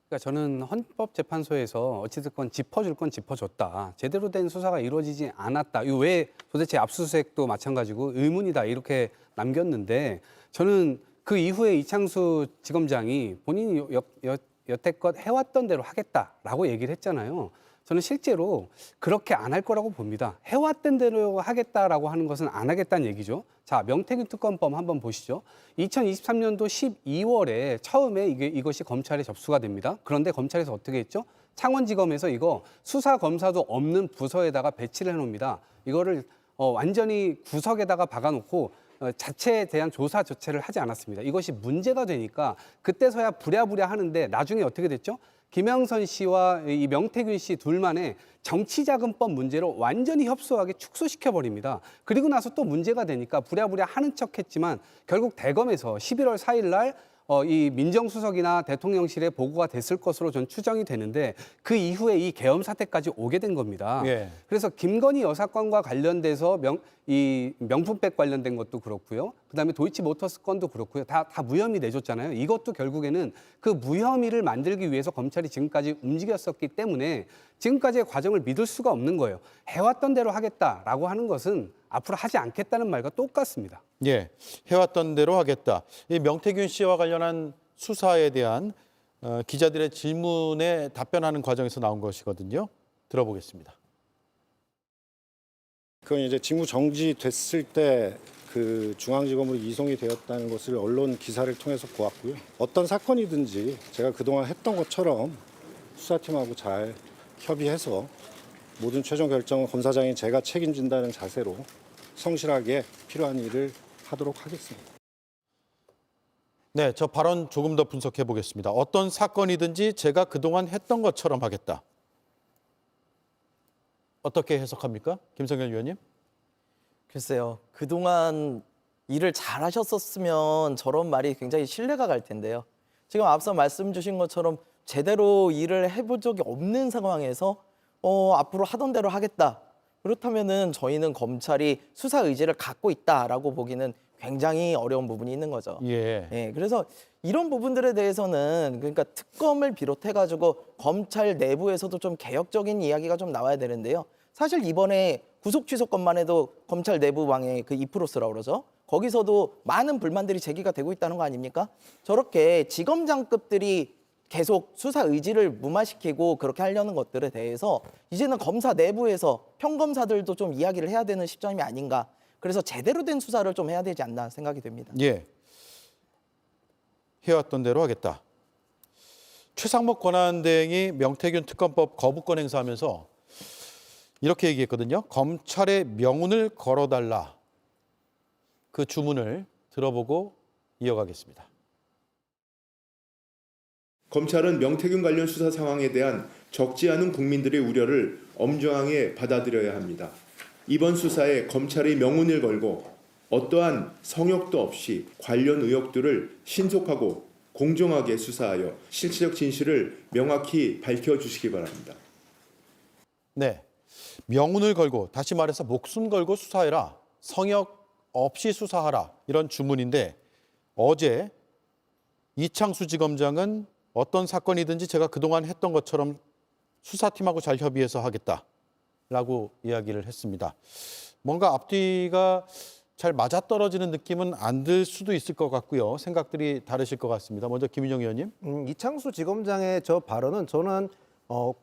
그러니까 저는 헌법재판소에서 어찌됐건 짚어줄 건 짚어줬다. 제대로 된 수사가 이루어지지 않았다. 이거 왜 도대체 압수수색도 마찬가지고 의문이다 이렇게 남겼는데 저는 그 이후에 이창수 지검장이 본인이 여태껏 해왔던 대로 하겠다라고 얘기를 했잖아요. 저는 실제로 그렇게 안 할 거라고 봅니다. 해왔던 대로 하겠다라고 하는 것은 안 하겠다는 얘기죠. 자, 명태균 특검법 한번 보시죠. 2023년도 12월에 처음에 이것이 검찰에 접수가 됩니다. 그런데 검찰에서 어떻게 했죠? 창원지검에서 이거 수사검사도 없는 부서에다가 배치를 해놓습니다. 이거를 완전히 구석에다가 박아놓고 자체에 대한 조사 자체를 하지 않았습니다. 이것이 문제가 되니까 그때서야 부랴부랴 하는데 나중에 어떻게 됐죠? 김영선 씨와 이 명태균 씨 둘만의 정치자금법 문제로 완전히 협소하게 축소시켜버립니다. 그리고 나서 또 문제가 되니까 부랴부랴 하는 척했지만 결국 대검에서 11월 4일 날 이 민정수석이나 대통령실에 보고가 됐을 것으로 전 추정이 되는데 그 이후에 이 계엄 사태까지 오게 된 겁니다. 예. 그래서 김건희 여사 건과 관련돼서 이 명품백 관련된 것도 그렇고요. 그다음에 도이치모터스 건도 그렇고요. 다 무혐의 내줬잖아요. 이것도 결국에는 그 무혐의를 만들기 위해서 검찰이 지금까지 움직였었기 때문에 지금까지의 과정을 믿을 수가 없는 거예요. 해왔던 대로 하겠다라고 하는 것은 앞으로 하지 않겠다는 말과 똑같습니다. 예, 해왔던 대로 하겠다. 이 명태균 씨와 관련한 수사에 대한 기자들의 질문에 답변하는 과정에서 나온 것이거든요. 들어보겠습니다. 그건 이제 직무 정지됐을 때 그 중앙지검으로 이송이 되었다는 것을 언론 기사를 통해서 보았고요. 어떤 사건이든지 제가 그동안 했던 것처럼 수사팀하고 잘 협의해서 모든 최종 결정은 검사장인 제가 책임진다는 자세로 성실하게 필요한 일을 하도록 하겠습니다. 네, 저 발언 조금 더 분석해 보겠습니다. 어떤 사건이든지 제가 그동안 했던 것처럼 하겠다. 어떻게 해석합니까? 김성현 위원님? 글쎄요. 그동안 일을 잘 하셨었으면 저런 말이 굉장히 신뢰가 갈 텐데요. 지금 앞서 말씀 주신 것처럼 제대로 일을 해본 적이 없는 상황에서 앞으로 하던 대로 하겠다. 그렇다면은 저희는 검찰이 수사 의지를 갖고 있다라고 보기는 굉장히 어려운 부분이 있는 거죠. 예. 예, 그래서 이런 부분들에 대해서는 그러니까 특검을 비롯해가지고 검찰 내부에서도 좀 개혁적인 이야기가 좀 나와야 되는데요. 사실 이번에 구속 취소건만 해도 검찰 내부망의 그 2%라고 그러죠. 거기서도 많은 불만들이 제기가 되고 있다는 거 아닙니까? 저렇게 지검장급들이 계속 수사 의지를 무마시키고 그렇게 하려는 것들에 대해서 이제는 검사 내부에서 평검사들도 좀 이야기를 해야 되는 시점이 아닌가. 그래서 제대로 된 수사를 좀 해야 되지 않나 생각이 됩니다. 예. 해왔던 대로 하겠다. 최상목 권한대행이 명태균 특검법 거부권 행사하면서 이렇게 얘기했거든요. 검찰의 명운을 걸어달라. 그 주문을 들어보고 이어가겠습니다. 검찰은 명태균 관련 수사 상황에 대한 적지 않은 국민들의 우려를 엄중하게 받아들여야 합니다. 이번 수사에 검찰의 명운을 걸고 어떠한 성역도 없이 관련 의혹들을 신속하고 공정하게 수사하여 실체적 진실을 명확히 밝혀주시기 바랍니다. 네. 명운을 걸고 다시 말해서 목숨 걸고 수사해라. 성역 없이 수사하라. 이런 주문인데 어제 이창수 지검장은 어떤 사건이든지 제가 그동안 했던 것처럼 수사팀하고 잘 협의해서 하겠다라고 이야기를 했습니다. 뭔가 앞뒤가 잘 맞아떨어지는 느낌은 안 들 수도 있을 것 같고요. 생각들이 다르실 것 같습니다. 먼저 김인영 의원님. 이창수 지검장의 저 발언은 저는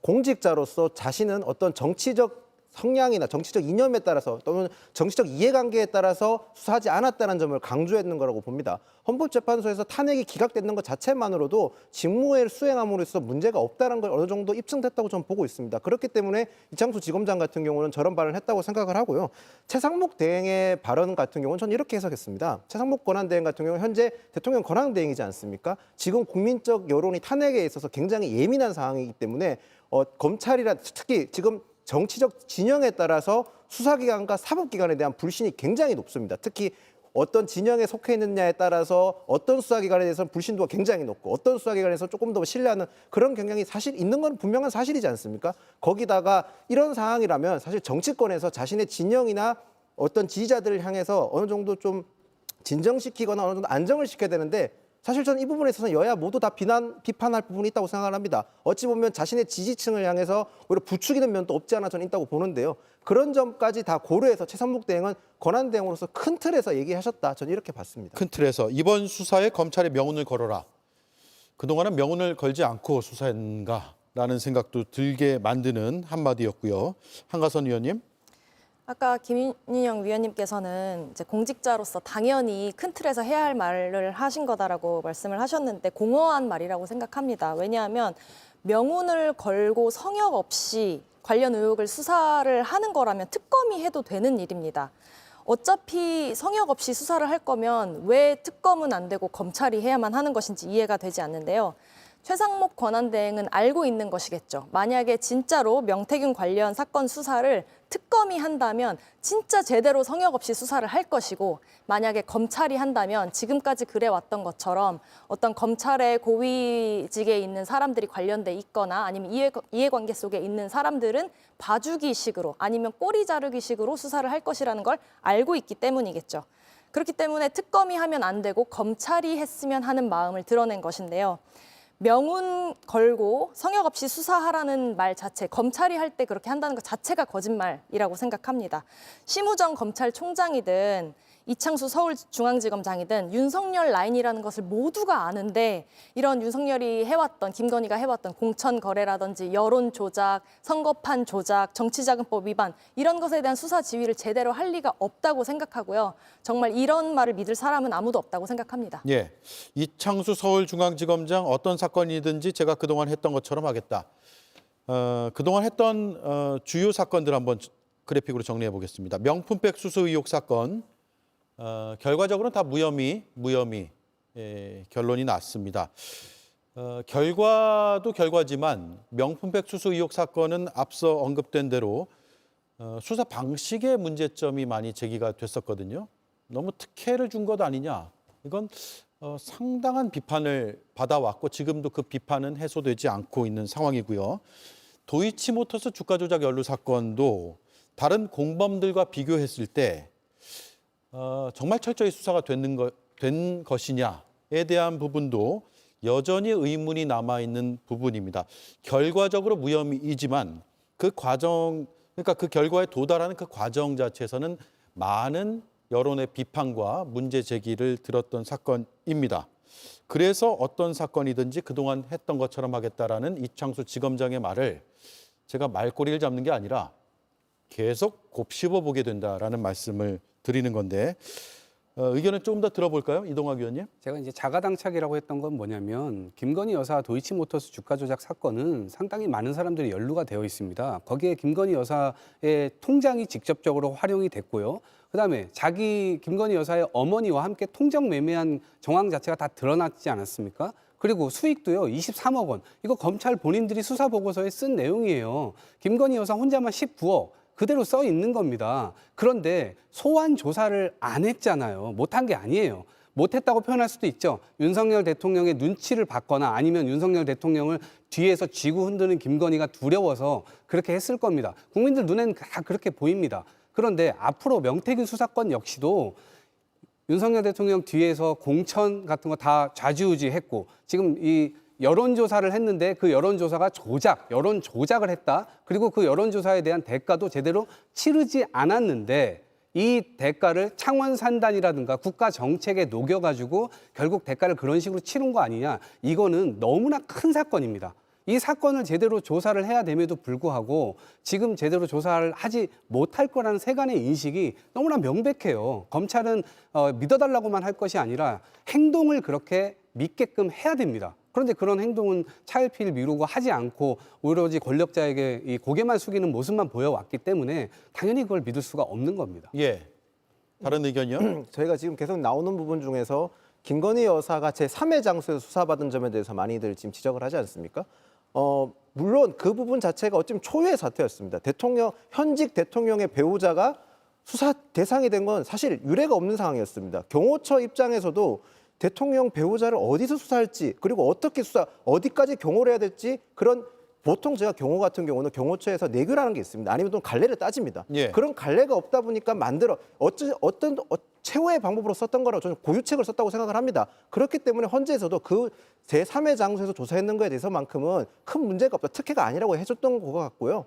공직자로서 자신은 어떤 정치적 성향이나 정치적 이념에 따라서 또는 정치적 이해관계에 따라서 수사하지 않았다는 점을 강조했는 거라고 봅니다. 헌법재판소에서 탄핵이 기각됐는 것 자체만으로도 직무를 수행함으로써 문제가 없다는 걸 어느 정도 입증됐다고 저는 보고 있습니다. 그렇기 때문에 이창수 지검장 같은 경우는 저런 발언을 했다고 생각을 하고요. 최상목 대행의 발언 같은 경우는 저는 이렇게 해석했습니다. 최상목 권한대행 같은 경우는 현재 대통령 권한대행이지 않습니까? 지금 국민적 여론이 탄핵에 있어서 굉장히 예민한 상황이기 때문에 검찰이라 특히 지금 정치적 진영에 따라서 수사기관과 사법기관에 대한 불신이 굉장히 높습니다. 특히 어떤 진영에 속해 있느냐에 따라서 어떤 수사기관에 대해서는 불신도가 굉장히 높고 어떤 수사기관에서 조금 더 신뢰하는 그런 경향이 사실 있는 건 분명한 사실이지 않습니까? 거기다가 이런 상황이라면 사실 정치권에서 자신의 진영이나 어떤 지지자들을 향해서 어느 정도 좀 진정시키거나 어느 정도 안정을 시켜야 되는데 사실 저는 이 부분에 있어서는 여야 모두 다 비판할 부분이 있다고 생각을 합니다. 어찌 보면 자신의 지지층을 향해서 오히려 부추기는 면도 없지 않아 저는 있다고 보는데요. 그런 점까지 다 고려해서 최상목 대행은 권한대행으로서 큰 틀에서 얘기하셨다. 저는 이렇게 봤습니다. 큰 틀에서 이번 수사에 검찰의 명운을 걸어라. 그동안은 명운을 걸지 않고 수사했는가라는 생각도 들게 만드는 한마디였고요. 한가선 의원님. 아까 김인영 위원님께서는 이제 공직자로서 당연히 큰 틀에서 해야 할 말을 하신 거다라고 말씀을 하셨는데 공허한 말이라고 생각합니다. 왜냐하면 명운을 걸고 성역 없이 관련 의혹을 수사를 하는 거라면 특검이 해도 되는 일입니다. 어차피 성역 없이 수사를 할 거면 왜 특검은 안 되고 검찰이 해야만 하는 것인지 이해가 되지 않는데요. 최상목 권한대행은 알고 있는 것이겠죠. 만약에 진짜로 명태균 관련 사건 수사를 특검이 한다면 진짜 제대로 성역 없이 수사를 할 것이고, 만약에 검찰이 한다면 지금까지 그래왔던 것처럼 어떤 검찰의 고위직에 있는 사람들이 관련돼 있거나 아니면 이해관계 속에 있는 사람들은 봐주기식으로 아니면 꼬리 자르기식으로 수사를 할 것이라는 걸 알고 있기 때문이겠죠. 그렇기 때문에 특검이 하면 안 되고 검찰이 했으면 하는 마음을 드러낸 것인데요. 명운 걸고 성역 없이 수사하라는 말 자체, 검찰이 할 때 그렇게 한다는 것 자체가 거짓말이라고 생각합니다. 심우정 검찰총장이든 이창수 서울중앙지검장이든 윤석열 라인이라는 것을 모두가 아는데, 이런 윤석열이 해왔던, 김건희가 해왔던 공천 거래라든지 여론 조작, 선거판 조작, 정치자금법 위반, 이런 것에 대한 수사 지휘를 제대로 할 리가 없다고 생각하고요. 정말 이런 말을 믿을 사람은 아무도 없다고 생각합니다. 예, 이창수 서울중앙지검장 어떤 사건이든지 제가 그동안 했던 것처럼 하겠다. 그동안 했던 주요 사건들 한번 그래픽으로 정리해 보겠습니다. 명품백 수수 의혹 사건. 결과적으로는 다 무혐의 결론이 났습니다. 결과도 결과지만 명품백 수수 의혹 사건은 앞서 언급된 대로 수사 방식의 문제점이 많이 제기가 됐었거든요. 너무 특혜를 준 것 아니냐. 이건 상당한 비판을 받아왔고 지금도 그 비판은 해소되지 않고 있는 상황이고요. 도이치모터스 주가 조작 연루 사건도 다른 공범들과 비교했을 때 정말 철저히 수사가 된 것이냐에 대한 부분도 여전히 의문이 남아있는 부분입니다. 결과적으로 무혐의이지만 그 과정, 그러니까 그 결과에 도달하는 그 과정 자체에서는 많은 여론의 비판과 문제 제기를 들었던 사건입니다. 그래서 어떤 사건이든지 그동안 했던 것처럼 하겠다라는 이창수 지검장의 말을 제가 말꼬리를 잡는 게 아니라 계속 곱씹어 보게 된다라는 말씀을 드리는 건데, 의견을 조금 더 들어볼까요? 이동학 의원님. 제가 이제 자가당착이라고 했던 건 뭐냐면, 김건희 여사 도이치모터스 주가 조작 사건은 상당히 많은 사람들이 연루가 되어 있습니다. 거기에 김건희 여사의 통장이 직접적으로 활용이 됐고요. 그다음에 김건희 여사의 어머니와 함께 통정 매매한 정황 자체가 다 드러났지 않았습니까? 그리고 수익도요, 23억 원. 이거 검찰 본인들이 수사 보고서에 쓴 내용이에요. 김건희 여사 혼자만 19억. 그대로 써 있는 겁니다. 그런데 소환 조사를 안 했잖아요. 못한 게 아니에요. 못했다고 표현할 수도 있죠. 윤석열 대통령의 눈치를 받거나 아니면 윤석열 대통령을 뒤에서 쥐고 흔드는 김건희가 두려워서 그렇게 했을 겁니다. 국민들 눈에는 다 그렇게 보입니다. 그런데 앞으로 명태균 수사권 역시도 윤석열 대통령 뒤에서 공천 같은 거 다 좌지우지했고, 지금 이 여론조사를 했는데 그 여론조사가 여론 조작을 했다. 그리고 그 여론조사에 대한 대가도 제대로 치르지 않았는데, 이 대가를 창원산단이라든가 국가 정책에 녹여가지고 결국 대가를 그런 식으로 치른 거 아니냐. 이거는 너무나 큰 사건입니다. 이 사건을 제대로 조사를 해야 됨에도 불구하고 지금 제대로 조사를 하지 못할 거라는 세간의 인식이 너무나 명백해요. 검찰은 믿어달라고만 할 것이 아니라 행동을 그렇게 믿게끔 해야 됩니다. 그런데 그런 행동은 차일피일 미루고 하지 않고 오로지 권력자에게 이 고개만 숙이는 모습만 보여왔기 때문에 당연히 그걸 믿을 수가 없는 겁니다. 예. 다른 의견이요? 저희가 지금 계속 나오는 부분 중에서 김건희 여사가 제3의 장소에서 수사받은 점에 대해서 많이들 지금 지적을 하지 않습니까? 물론 그 부분 자체가 어쩌면 초유의 사태였습니다. 현직 대통령의 배우자가 수사 대상이 된 건 사실 유례가 없는 상황이었습니다. 경호처 입장에서도 대통령 배우자를 어디서 수사할지, 그리고 어디까지 경호를 해야 될지, 그런 보통 제가 경호 같은 경우는 경호처에서 내규라는 게 있습니다. 아니면 또 갈래를 따집니다. 예. 그런 갈래가 없다 보니까 어떤 최후의 방법으로 썼던 거라고 저는 고유책을 썼다고 생각을 합니다. 그렇기 때문에 헌재에서도 그 제3의 장소에서 조사했는 거에 대해서만큼은 큰 문제가 없다, 특혜가 아니라고 해줬던 것 같고요.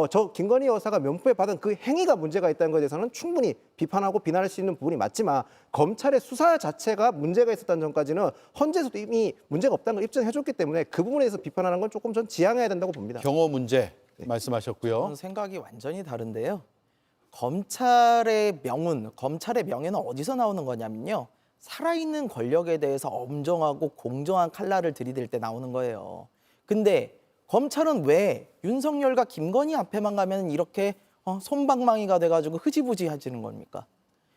저 김건희 여사가 명품에 받은 그 행위가 문제가 있다는 것에 대해서는 충분히 비판하고 비난할 수 있는 부분이 맞지만, 검찰의 수사 자체가 문제가 있었다는 점까지는 헌재에서도 이미 문제가 없다는 걸 입증해줬기 때문에 그 부분에 대해서 비판하는 건 조금 전 지양해야 된다고 봅니다. 경호 문제 말씀하셨고요. 저는 생각이 완전히 다른데요. 검찰의 명예는 어디서 나오는 거냐면요. 살아있는 권력에 대해서 엄정하고 공정한 칼날을 들이댈 때 나오는 거예요. 근데 검찰은 왜 윤석열과 김건희 앞에만 가면 이렇게 솜방망이가 돼가지고 흐지부지해지는 겁니까?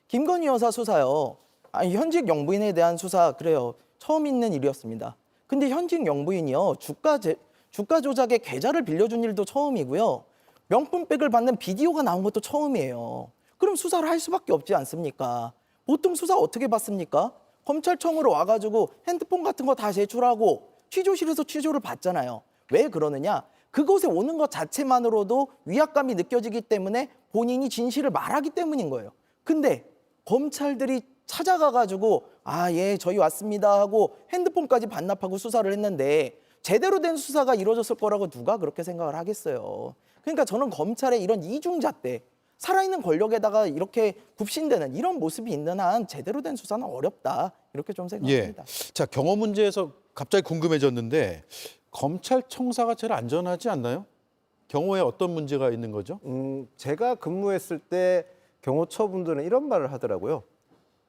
김건희 여사 수사요. 아니, 현직 영부인에 대한 수사 그래요. 처음 있는 일이었습니다. 근데 현직 영부인이요. 주가 조작의 계좌를 빌려준 일도 처음이고요. 명품백을 받는 비디오가 나온 것도 처음이에요. 그럼 수사를 할 수밖에 없지 않습니까? 보통 수사 어떻게 받습니까? 검찰청으로 와가지고 핸드폰 같은 거 다 제출하고 취조실에서 취조를 받잖아요. 왜 그러느냐? 그곳에 오는 것 자체만으로도 위압감이 느껴지기 때문에 본인이 진실을 말하기 때문인 거예요. 근데 검찰들이 찾아가가지고 예, 저희 왔습니다 하고 핸드폰까지 반납하고 수사를 했는데 제대로 된 수사가 이루어졌을 거라고 누가 그렇게 생각을 하겠어요. 그러니까 저는 검찰의 이런 이중잣대, 살아있는 권력에다가 이렇게 굽신대는 이런 모습이 있는 한 제대로 된 수사는 어렵다. 이렇게 좀 생각합니다. 자, 경호 문제에서 갑자기 궁금해졌는데 검찰청사가 제일 안전하지 않나요? 경호에 어떤 문제가 있는 거죠? 제가 근무했을 때 경호처분들은 이런 말을 하더라고요.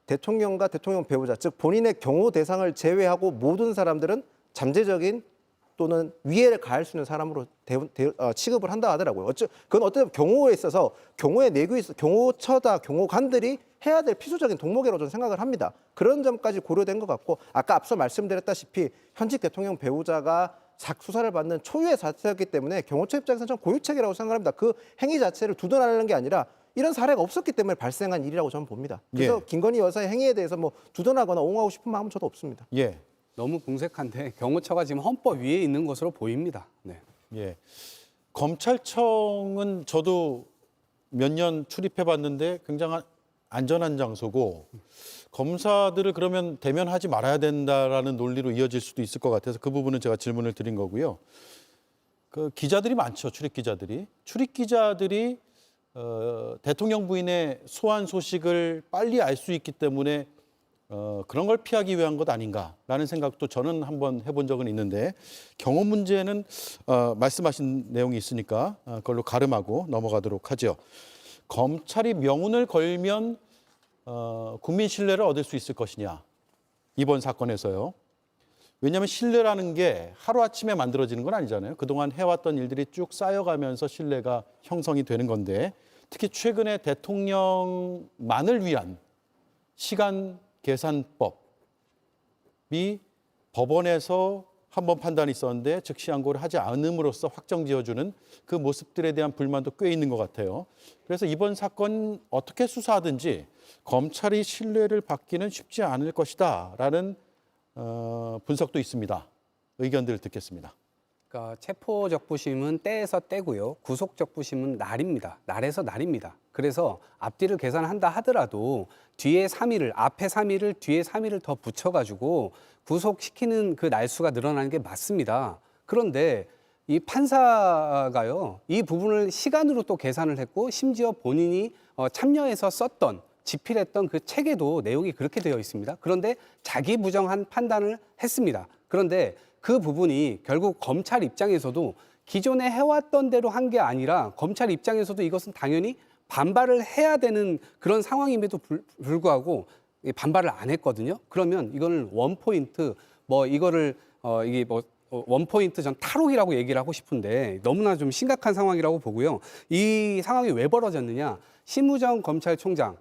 대통령과 대통령 배우자, 즉 본인의 경호 대상을 제외하고 모든 사람들은 잠재적인 또는 위해를 가할 수 있는 사람으로 취급을 한다 하더라고요. 그건 어떤 경호에 있어서 경호의 내규에 있어 경호처다 경호관들이 해야 될 필수적인 동목이라고 저는 생각을 합니다. 그런 점까지 고려된 것 같고 아까 앞서 말씀드렸다시피 현직 대통령 배우자가 수사를 받는 초유의 사태였기 때문에 경호처 입장에서는 좀 고유책이라고 생각합니다. 그 행위 자체를 두둔하는 게 아니라 이런 사례가 없었기 때문에 발생한 일이라고 저는 봅니다. 그래서 김건희 여사의 행위에 대해서 뭐 두둔하거나 옹호하고 싶은 마음은 저도 없습니다. 예. 너무 공색한데 경호처가 지금 헌법 위에 있는 것으로 보입니다. 네. 예. 검찰청은 저도 몇 년 출입해봤는데 굉장히 안전한 장소고 검사들을 그러면 대면하지 말아야 된다라는 논리로 이어질 수도 있을 것 같아서 그 부분은 제가 질문을 드린 거고요. 그 기자들이 많죠, 출입 기자들이. 출입 기자들이 대통령 부인의 소환 소식을 빨리 알 수 있기 때문에 그런 걸 피하기 위한 것 아닌가라는 생각도 저는 한번 해본 적은 있는데 경호 문제는 말씀하신 내용이 있으니까 그걸로 가름하고 넘어가도록 하죠. 검찰이 명운을 걸면 국민 신뢰를 얻을 수 있을 것이냐 이번 사건에서요. 왜냐하면 신뢰라는 게 하루아침에 만들어지는 건 아니잖아요. 그동안 해왔던 일들이 쭉 쌓여가면서 신뢰가 형성이 되는 건데 특히 최근에 대통령만을 위한 시간 계산법이 법원에서 한번 판단이 있었는데 즉시 항고를 하지 않음으로써 확정 지어주는 그 모습들에 대한 불만도 꽤 있는 것 같아요. 그래서 이번 사건 어떻게 수사하든지 검찰이 신뢰를 받기는 쉽지 않을 것이다라는 분석도 있습니다. 의견들을 듣겠습니다. 그러니까 체포적부심은 때에서 때고요. 구속적부심은 날입니다. 날에서 날입니다. 그래서 앞뒤를 계산한다 하더라도 뒤에 3일을 앞에 3일을 뒤에 3일을 더 붙여가지고 구속시키는 그 날수가 늘어나는 게 맞습니다. 그런데 이 판사가요. 이 부분을 시간으로 또 계산을 했고 심지어 본인이 참여해서 썼던 집필했던 그 책에도 내용이 그렇게 되어 있습니다. 그런데 자기 부정한 판단을 했습니다. 그런데 그 부분이 결국 검찰 입장에서도 기존에 해왔던 대로 한 게 아니라 검찰 입장에서도 이것은 당연히 반발을 해야 되는 그런 상황임에도 불구하고 반발을 안 했거든요. 그러면 이거는 원포인트 원포인트 전 탈옥이라고 얘기를 하고 싶은데 너무나 좀 심각한 상황이라고 보고요. 이 상황이 왜 벌어졌느냐? 심우정 검찰총장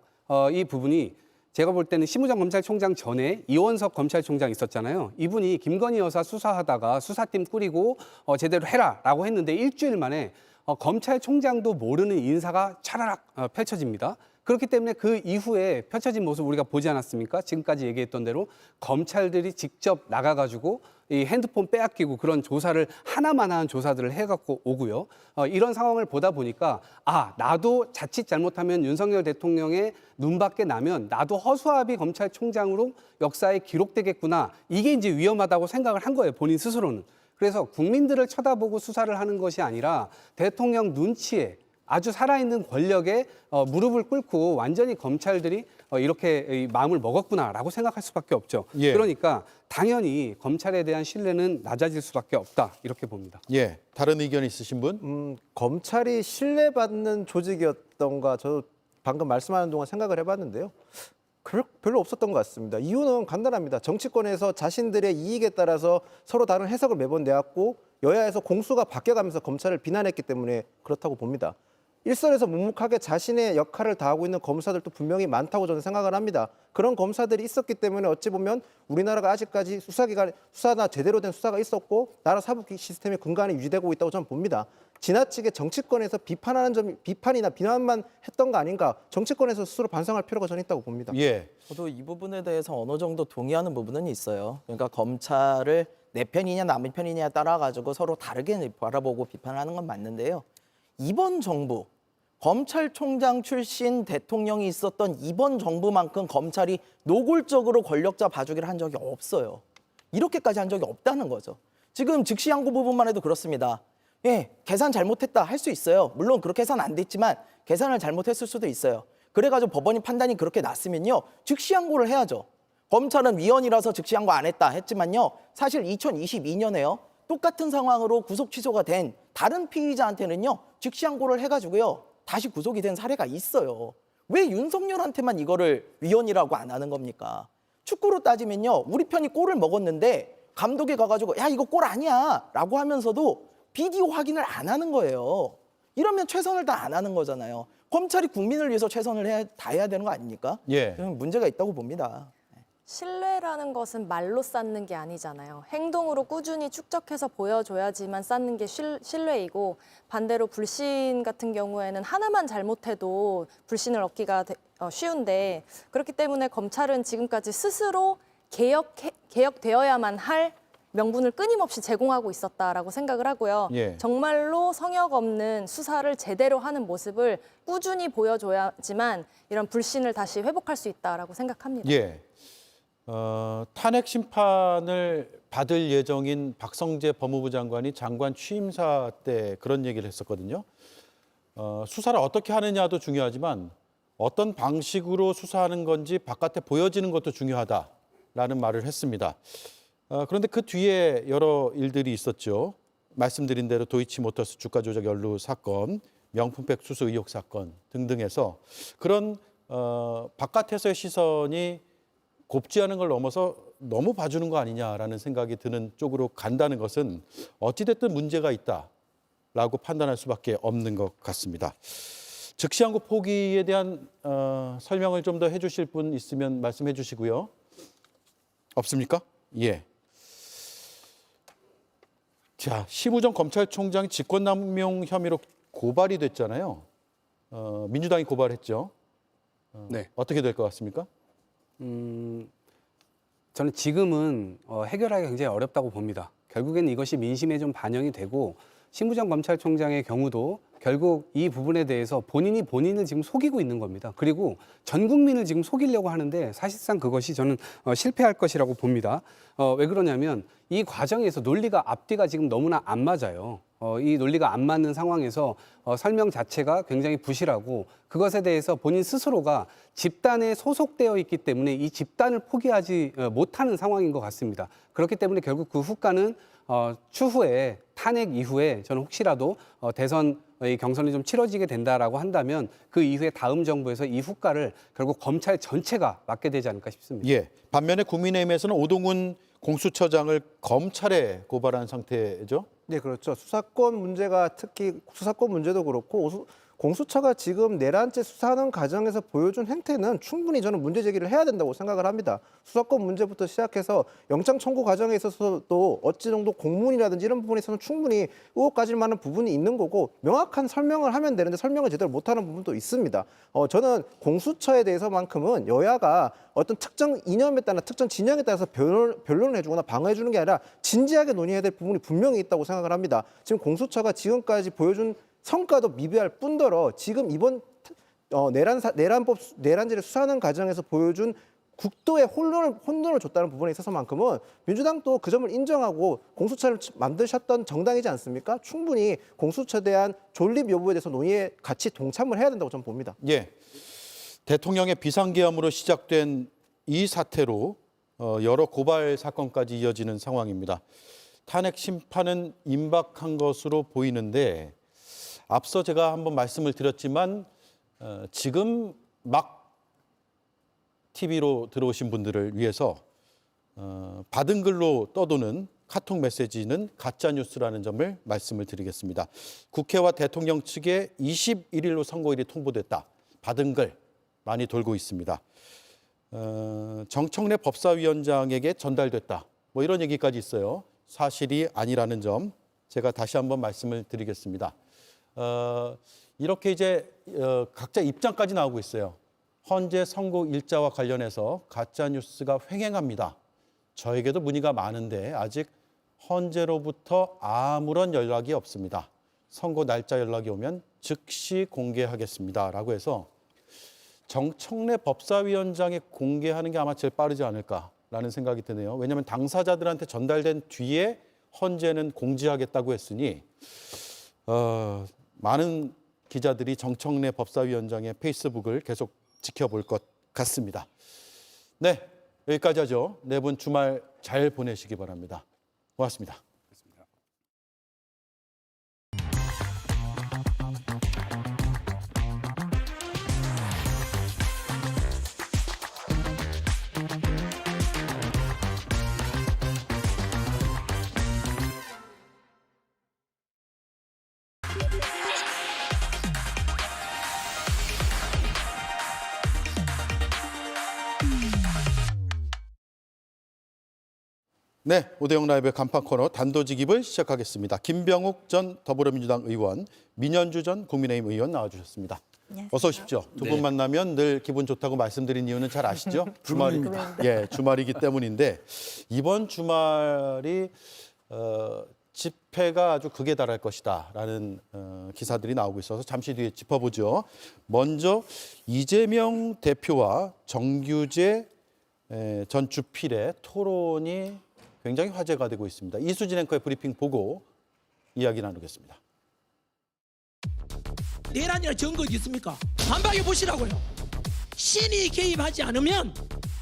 이 부분이 제가 볼 때는 심우정 검찰총장 전에 이원석 검찰총장 있었잖아요. 이분이 김건희 여사 수사하다가 수사팀 꾸리고 제대로 해라라고 했는데 일주일 만에 검찰총장도 모르는 인사가 차라락 펼쳐집니다. 그렇기 때문에 그 이후에 펼쳐진 모습 우리가 보지 않았습니까? 지금까지 얘기했던 대로 검찰들이 직접 나가가지고 이 핸드폰 빼앗기고 그런 조사를 하나만한 조사들을 해갖고 오고요. 이런 상황을 보다 보니까 나도 자칫 잘못하면 윤석열 대통령의 눈밖에 나면 나도 허수아비 검찰총장으로 역사에 기록되겠구나. 이게 이제 위험하다고 생각을 한 거예요. 본인 스스로는. 그래서 국민들을 쳐다보고 수사를 하는 것이 아니라 대통령 눈치에 아주 살아있는 권력에 무릎을 꿇고 완전히 검찰들이 이렇게 마음을 먹었구나라고 생각할 수밖에 없죠. 예. 그러니까 당연히 검찰에 대한 신뢰는 낮아질 수밖에 없다 이렇게 봅니다. 예, 다른 의견 있으신 분? 검찰이 신뢰받는 조직이었던가 저도 방금 말씀하는 동안 생각을 해봤는데요. 별로 없었던 것 같습니다. 이유는 간단합니다. 정치권에서 자신들의 이익에 따라서 서로 다른 해석을 매번 내왔고 여야에서 공수가 바뀌어가면서 검찰을 비난했기 때문에 그렇다고 봅니다. 일선에서 묵묵하게 자신의 역할을 다하고 있는 검사들도 분명히 많다고 저는 생각을 합니다. 그런 검사들이 있었기 때문에 어찌 보면 우리나라가 아직까지 수사나 제대로 된 수사가 있었고 나라 사법 시스템의 근간이 유지되고 있다고 저는 봅니다. 지나치게 정치권에서 비판이나 비난만 했던 거 아닌가, 정치권에서 스스로 반성할 필요가 저는 있다고 봅니다. 예. 저도 이 부분에 대해서 어느 정도 동의하는 부분은 있어요. 그러니까 검찰을 내 편이냐 남의 편이냐에 따라 가지고 서로 다르게 바라보고 비판하는 건 맞는데요. 이번 정부, 검찰총장 출신 대통령이 있었던 이번 정부만큼 검찰이 노골적으로 권력자 봐주기를 한 적이 없어요. 이렇게까지 한 적이 없다는 거죠. 지금 즉시항고 부분만 해도 그렇습니다. 예, 계산 잘못했다 할 수 있어요. 물론 그렇게 해서는 안 됐지만 계산을 잘못했을 수도 있어요. 그래가지고 법원이 판단이 그렇게 났으면요, 즉시항고를 해야죠. 검찰은 위헌이라서 즉시항고 안 했다 했지만요, 사실 2022년에요 똑같은 상황으로 구속 취소가 된 다른 피의자한테는요 즉시항고를 해가지고요 다시 구속이 된 사례가 있어요. 왜 윤석열한테만 이거를 위헌이라고 안 하는 겁니까? 축구로 따지면요, 우리 편이 골을 먹었는데 감독이 가가지고 야 이거 골 아니야 라고 하면서도 비디오 확인을 안 하는 거예요. 이러면 최선을 다 안 하는 거잖아요. 검찰이 국민을 위해서 최선을 다해야 되는 거 아닙니까? 예. 저는 문제가 있다고 봅니다. 신뢰라는 것은 말로 쌓는 게 아니잖아요. 행동으로 꾸준히 축적해서 보여줘야지만 쌓는 게 신뢰이고, 반대로 불신 같은 경우에는 하나만 잘못해도 불신을 얻기가 쉬운데, 그렇기 때문에 검찰은 지금까지 스스로 개혁되어야만 할 명분을 끊임없이 제공하고 있었다라고 생각을 하고요. 예. 정말로 성역 없는 수사를 제대로 하는 모습을 꾸준히 보여줘야지만 이런 불신을 다시 회복할 수 있다라고 생각합니다. 예. 탄핵 심판을 받을 예정인 박성재 법무부 장관이 장관 취임사 때 그런 얘기를 했었거든요. 수사를 어떻게 하느냐도 중요하지만 어떤 방식으로 수사하는 건지 바깥에 보여지는 것도 중요하다라는 말을 했습니다. 그런데 그 뒤에 여러 일들이 있었죠. 말씀드린 대로 도이치모터스 주가 조작 연루 사건, 명품백 수수 의혹 사건 등등해서 그런 바깥에서의 시선이 곱지 않은 걸 넘어서 너무 봐주는 거 아니냐라는 생각이 드는 쪽으로 간다는 것은 어찌됐든 문제가 있다라고 판단할 수밖에 없는 것 같습니다. 즉시항고 포기에 대한 설명을 좀 더 해주실 분 있으면 말씀해 주시고요. 없습니까? 예. 자, 심우정 검찰총장이 직권남용 혐의로 고발이 됐잖아요. 민주당이 고발했죠. 네. 어떻게 될 것 같습니까? 저는 지금은 해결하기 굉장히 어렵다고 봅니다. 결국에는 이것이 민심에 좀 반영이 되고, 심우정 검찰총장의 경우도 결국 이 부분에 대해서 본인이 본인을 지금 속이고 있는 겁니다. 그리고 전 국민을 지금 속이려고 하는데 사실상 그것이 저는 실패할 것이라고 봅니다. 왜 그러냐면 이 과정에서 논리가 앞뒤가 지금 너무나 안 맞아요. 이 논리가 안 맞는 상황에서 설명 자체가 굉장히 부실하고, 그것에 대해서 본인 스스로가 집단에 소속되어 있기 때문에 이 집단을 포기하지 못하는 상황인 것 같습니다. 그렇기 때문에 결국 그 후과는 추후에 탄핵 이후에 저는 혹시라도 대선 이 경선이 좀 치러지게 된다라고 한다면 그 이후에 다음 정부에서 이 후과를 결국 검찰 전체가 맡게 되지 않을까 싶습니다. 예. 반면에 국민의힘에서는 오동훈 공수처장을 검찰에 고발한 상태죠. 네, 그렇죠. 수사권 문제가, 특히 수사권 문제도 그렇고 공수처가 지금 내란죄 수사하는 과정에서 보여준 행태는 충분히 저는 문제 제기를 해야 된다고 생각을 합니다. 수사권 문제부터 시작해서 영장 청구 과정에 있어서도 어찌 정도 공문이라든지 이런 부분에서는 충분히 의혹 가질 만한 부분이 있는 거고, 명확한 설명을 하면 되는데 설명을 제대로 못하는 부분도 있습니다. 저는 공수처에 대해서만큼은 여야가 어떤 특정 이념에 따라 특정 진영에 따라서 변론을 해주거나 방어해 주는 게 아니라 진지하게 논의해야 될 부분이 분명히 있다고 생각을 합니다. 지금 공수처가 지금까지 보여준 성과도 미비할 뿐더러 지금 이번 내란죄를 수사하는 과정에서 보여준 국도의 혼돈을 줬다는 부분에 있어서만큼은 민주당도 그 점을 인정하고 공수처를 만드셨던 정당이지 않습니까? 충분히 공수처에 대한 존립 여부에 대해서 논의에 같이 동참을 해야 된다고 저는 봅니다. 예. 대통령의 비상계엄으로 시작된 이 사태로 여러 고발 사건까지 이어지는 상황입니다. 탄핵 심판은 임박한 것으로 보이는데, 앞서 제가 한번 말씀을 드렸지만 지금 막 TV로 들어오신 분들을 위해서 받은 글로 떠도는 카톡 메시지는 가짜 뉴스라는 점을 말씀을 드리겠습니다. 국회와 대통령 측에 21일로 선거일이 통보됐다. 받은 글 많이 돌고 있습니다. 정청래 법사위원장에게 전달됐다. 뭐 이런 얘기까지 있어요. 사실이 아니라는 점 제가 다시 한번 말씀을 드리겠습니다. 이렇게 이제 각자 입장까지 나오고 있어요. 헌재 선고 일자와 관련해서 가짜 뉴스가 횡행합니다. 저에게도 문의가 많은데 아직 헌재로부터 아무런 연락이 없습니다. 선고 날짜 연락이 오면 즉시 공개하겠습니다라고 해서 정청래 법사위원장에 공개하는 게 아마 제일 빠르지 않을까라는 생각이 드네요. 왜냐하면 당사자들한테 전달된 뒤에 헌재는 공지하겠다고 했으니 많은 기자들이 정청래 법사위원장의 페이스북을 계속 지켜볼 것 같습니다. 네, 여기까지 하죠. 네 분 주말 잘 보내시기 바랍니다. 고맙습니다. 네, 오대영 라이브의 간판 코너 단도직입을 시작하겠습니다. 김병욱 전 더불어민주당 의원, 민현주 전 국민의힘 의원 나와주셨습니다. 안녕하세요. 어서 오십시오. 두 분 만나면 늘 기분 좋다고 말씀드린 이유는 잘 아시죠? 주말이기 때문인데 이번 주말이 집회가 아주 극에 달할 것이다라는 기사들이 나오고 있어서 잠시 뒤에 짚어보죠. 먼저 이재명 대표와 정규재 전 주필의 토론이 굉장히 화제가 되고 있습니다. 이수진 앵커의 브리핑 보고 이야기 나누겠습니다. 내란이나 증거 어디 있습니까? 반박해 보시라고요. 신이 개입하지 않으면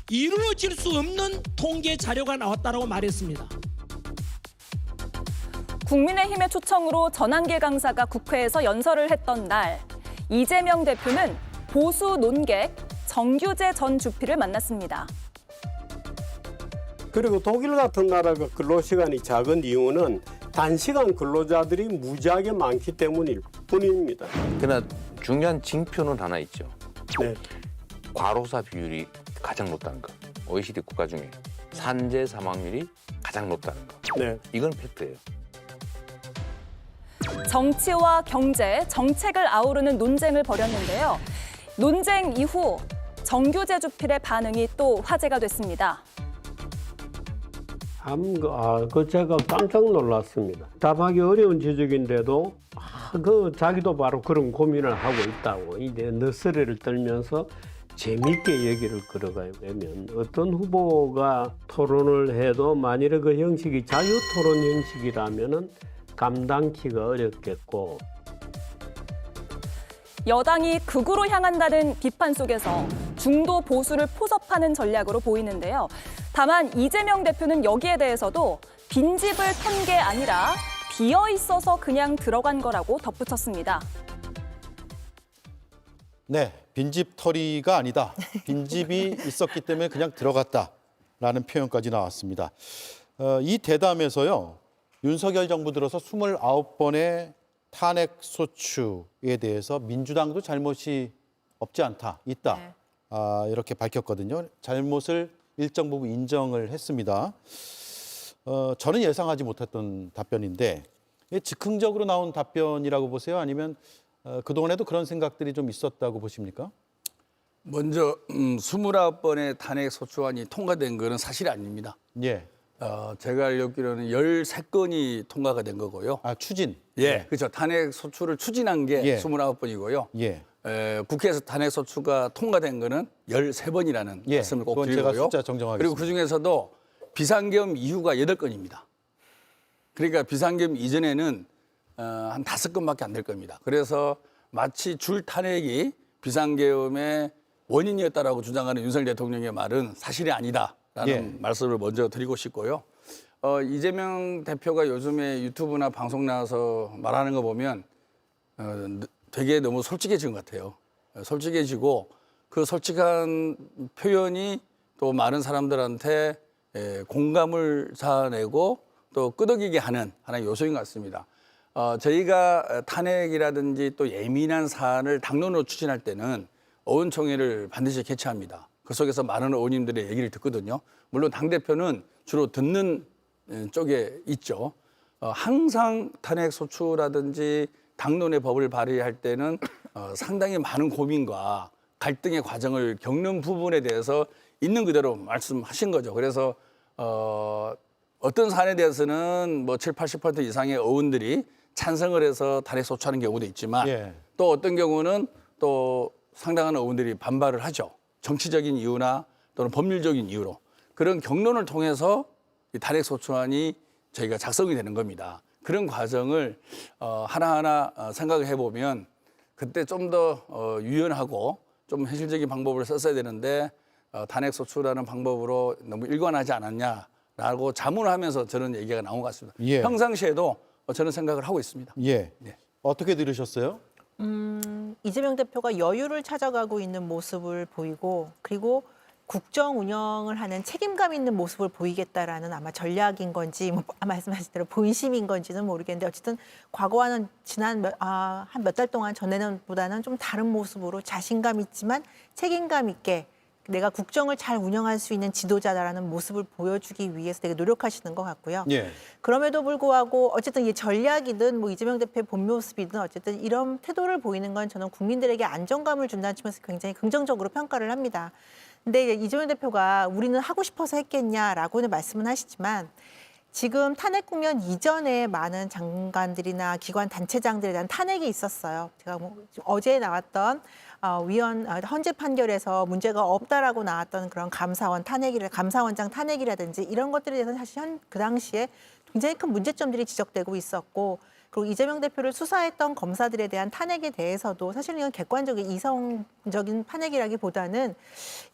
이루어질 수 없는 통계 자료가 나왔다고 말했습니다. 국민의힘의 초청으로 전한계 강사가 국회에서 연설을 했던 날, 이재명 대표는 보수 논객 정규재 전 주필을 만났습니다. 그리고 독일 같은 나라가 근로시간이 작은 이유는 단시간 근로자들이 무지하게 많기 때문일 뿐입니다. 그러나 중요한 징표는 하나 있죠. 네. 과로사 비율이 가장 높다는 거. OECD 국가 중에 산재 사망률이 가장 높다는 거. 네. 이건 팩트예요. 정치와 경제, 정책을 아우르는 논쟁을 벌였는데요. 논쟁 이후 정규재 주필의 반응이 또 화제가 됐습니다. 제가 깜짝 놀랐습니다. 답하기 어려운 지적인데도 자기도 바로 그런 고민을 하고 있다고 이제 너스레를 떨면서 재밌게 얘기를 걸어가요. 왜냐면 어떤 후보가 토론을 해도 만일에 그 형식이 자유토론 형식이라면은 감당키가 어렵겠고 여당이 극으로 향한다는 비판 속에서 중도 보수를 포섭하는 전략으로 보이는데요. 다만 이재명 대표는 여기에 대해서도 빈집을 턴 게 아니라 비어 있어서 그냥 들어간 거라고 덧붙였습니다. 네, 빈집털이가 아니다. 빈집이 있었기 때문에 그냥 들어갔다라는 표현까지 나왔습니다. 이 대담에서요. 윤석열 정부 들어서 29번의 탄핵 소추에 대해서 민주당도 잘못이 없지 않다, 있다. 네. 이렇게 밝혔거든요. 잘못을 일정 부분 인정을 했습니다. 저는 예상하지 못했던 답변인데 즉흥적으로 나온 답변이라고 보세요? 아니면 그동안에도 그런 생각들이 좀 있었다고 보십니까? 먼저 29번의 탄핵 소추안이 통과된 거는 사실이 아닙니다. 예. 제가 알기로는 13건이 통과가 된 거고요. 추진. 예, 그렇죠. 탄핵 소추를 추진한 게 29번이고요. 예. 국회에서 탄핵 소추가 통과된 거는 13번이라는 말씀을 꼭 드리고요. 제가 숫자 정정하겠습니다. 그리고 그중에서도 비상계엄 이후가 8건입니다. 그러니까 비상계엄 이전에는 한 5건밖에 안 될 겁니다. 그래서 마치 줄 탄핵이 비상계엄의 원인이었다라고 주장하는 윤석열 대통령의 말은 사실이 아니다라는 말씀을 먼저 드리고 싶고요. 이재명 대표가 요즘에 유튜브나 방송 나와서 말하는 거 보면 되게 너무 솔직해진 것 같아요. 솔직해지고 그 솔직한 표현이 또 많은 사람들한테 공감을 자아내고 또 끄덕이게 하는 하나의 요소인 것 같습니다. 저희가 탄핵이라든지 또 예민한 사안을 당론으로 추진할 때는 의원총회를 반드시 개최합니다. 그 속에서 많은 의원님들의 얘기를 듣거든요. 물론 당대표는 주로 듣는 쪽에 있죠. 항상 탄핵 소추라든지 당론의 법을 발의할 때는 상당히 많은 고민과 갈등의 과정을 겪는 부분에 대해서 있는 그대로 말씀하신 거죠. 그래서 어떤 사안에 대해서는 뭐 7, 80% 이상의 의원들이 찬성을 해서 탄핵 소추하는 경우도 있지만 예. 또 어떤 경우는 또 상당한 의원들이 반발을 하죠. 정치적인 이유나 또는 법률적인 이유로. 그런 경론을 통해서 이 탄핵 소추안이 저희가 작성이 되는 겁니다. 그런 과정을 하나하나 생각을 해보면 그때 좀 더 유연하고 좀 현실적인 방법을 썼어야 되는데 탄핵 소추라는 방법으로 너무 일관하지 않았냐라고 자문하면서 저는 얘기가 나온 것 같습니다. 예. 평상시에도 저는 생각을 하고 있습니다. 예. 네. 어떻게 들으셨어요? 이재명 대표가 여유를 찾아가고 있는 모습을 보이고 그리고 국정 운영을 하는 책임감 있는 모습을 보이겠다라는 아마 전략인 건지 뭐 말씀하신 대로 본심인 건지는 모르겠는데 어쨌든 과거와는 지난 한 몇 달 동안 전에는보다는 좀 다른 모습으로 자신감 있지만 책임감 있게 내가 국정을 잘 운영할 수 있는 지도자다라는 모습을 보여주기 위해서 되게 노력하시는 것 같고요. 예. 그럼에도 불구하고 어쨌든 이 전략이든 뭐 이재명 대표의 본 모습이든 어쨌든 이런 태도를 보이는 건 저는 국민들에게 안정감을 준다는 측면에서 굉장히 긍정적으로 평가를 합니다. 근데 이재명 대표가 우리는 하고 싶어서 했겠냐라고는 말씀은 하시지만 지금 탄핵 국면 이전에 많은 장관들이나 기관 단체장들에 대한 탄핵이 있었어요. 제가 뭐 어제 나왔던 헌재 판결에서 문제가 없다라고 나왔던 그런 감사원장 탄핵이라든지 이런 것들에 대해서는 사실 그 당시에 굉장히 큰 문제점들이 지적되고 있었고 그리고 이재명 대표를 수사했던 검사들에 대한 탄핵에 대해서도 사실은 이건 객관적인 이성적인 탄핵이라기보다는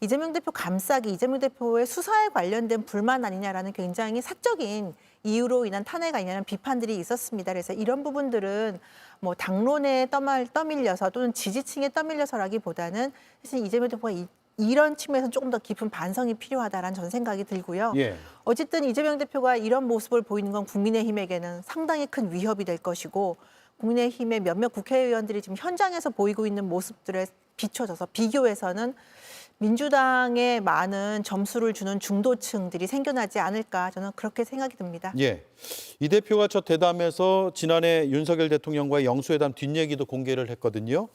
이재명 대표 감싸기, 이재명 대표의 수사에 관련된 불만 아니냐라는 굉장히 사적인 이유로 인한 탄핵 아니냐는 비판들이 있었습니다. 그래서 이런 부분들은 뭐 당론에 떠밀려서 또는 지지층에 떠밀려서라기보다는 사실 이재명 대표가 이런 측면에서 조금 더 깊은 반성이 필요하다라는 저는 생각이 들고요. 예. 어쨌든 이재명 대표가 이런 모습을 보이는 건 국민의힘에게는 상당히 큰 위협이 될 것이고 국민의힘의 몇몇 국회의원들이 지금 현장에서 보이고 있는 모습들에 비춰져서 비교해서는 민주당에 많은 점수를 주는 중도층들이 생겨나지 않을까 저는 그렇게 생각이 듭니다. 예. 이 대표가 첫 대담에서 지난해 윤석열 대통령과의 영수회담 뒷얘기도 공개를 했거든요.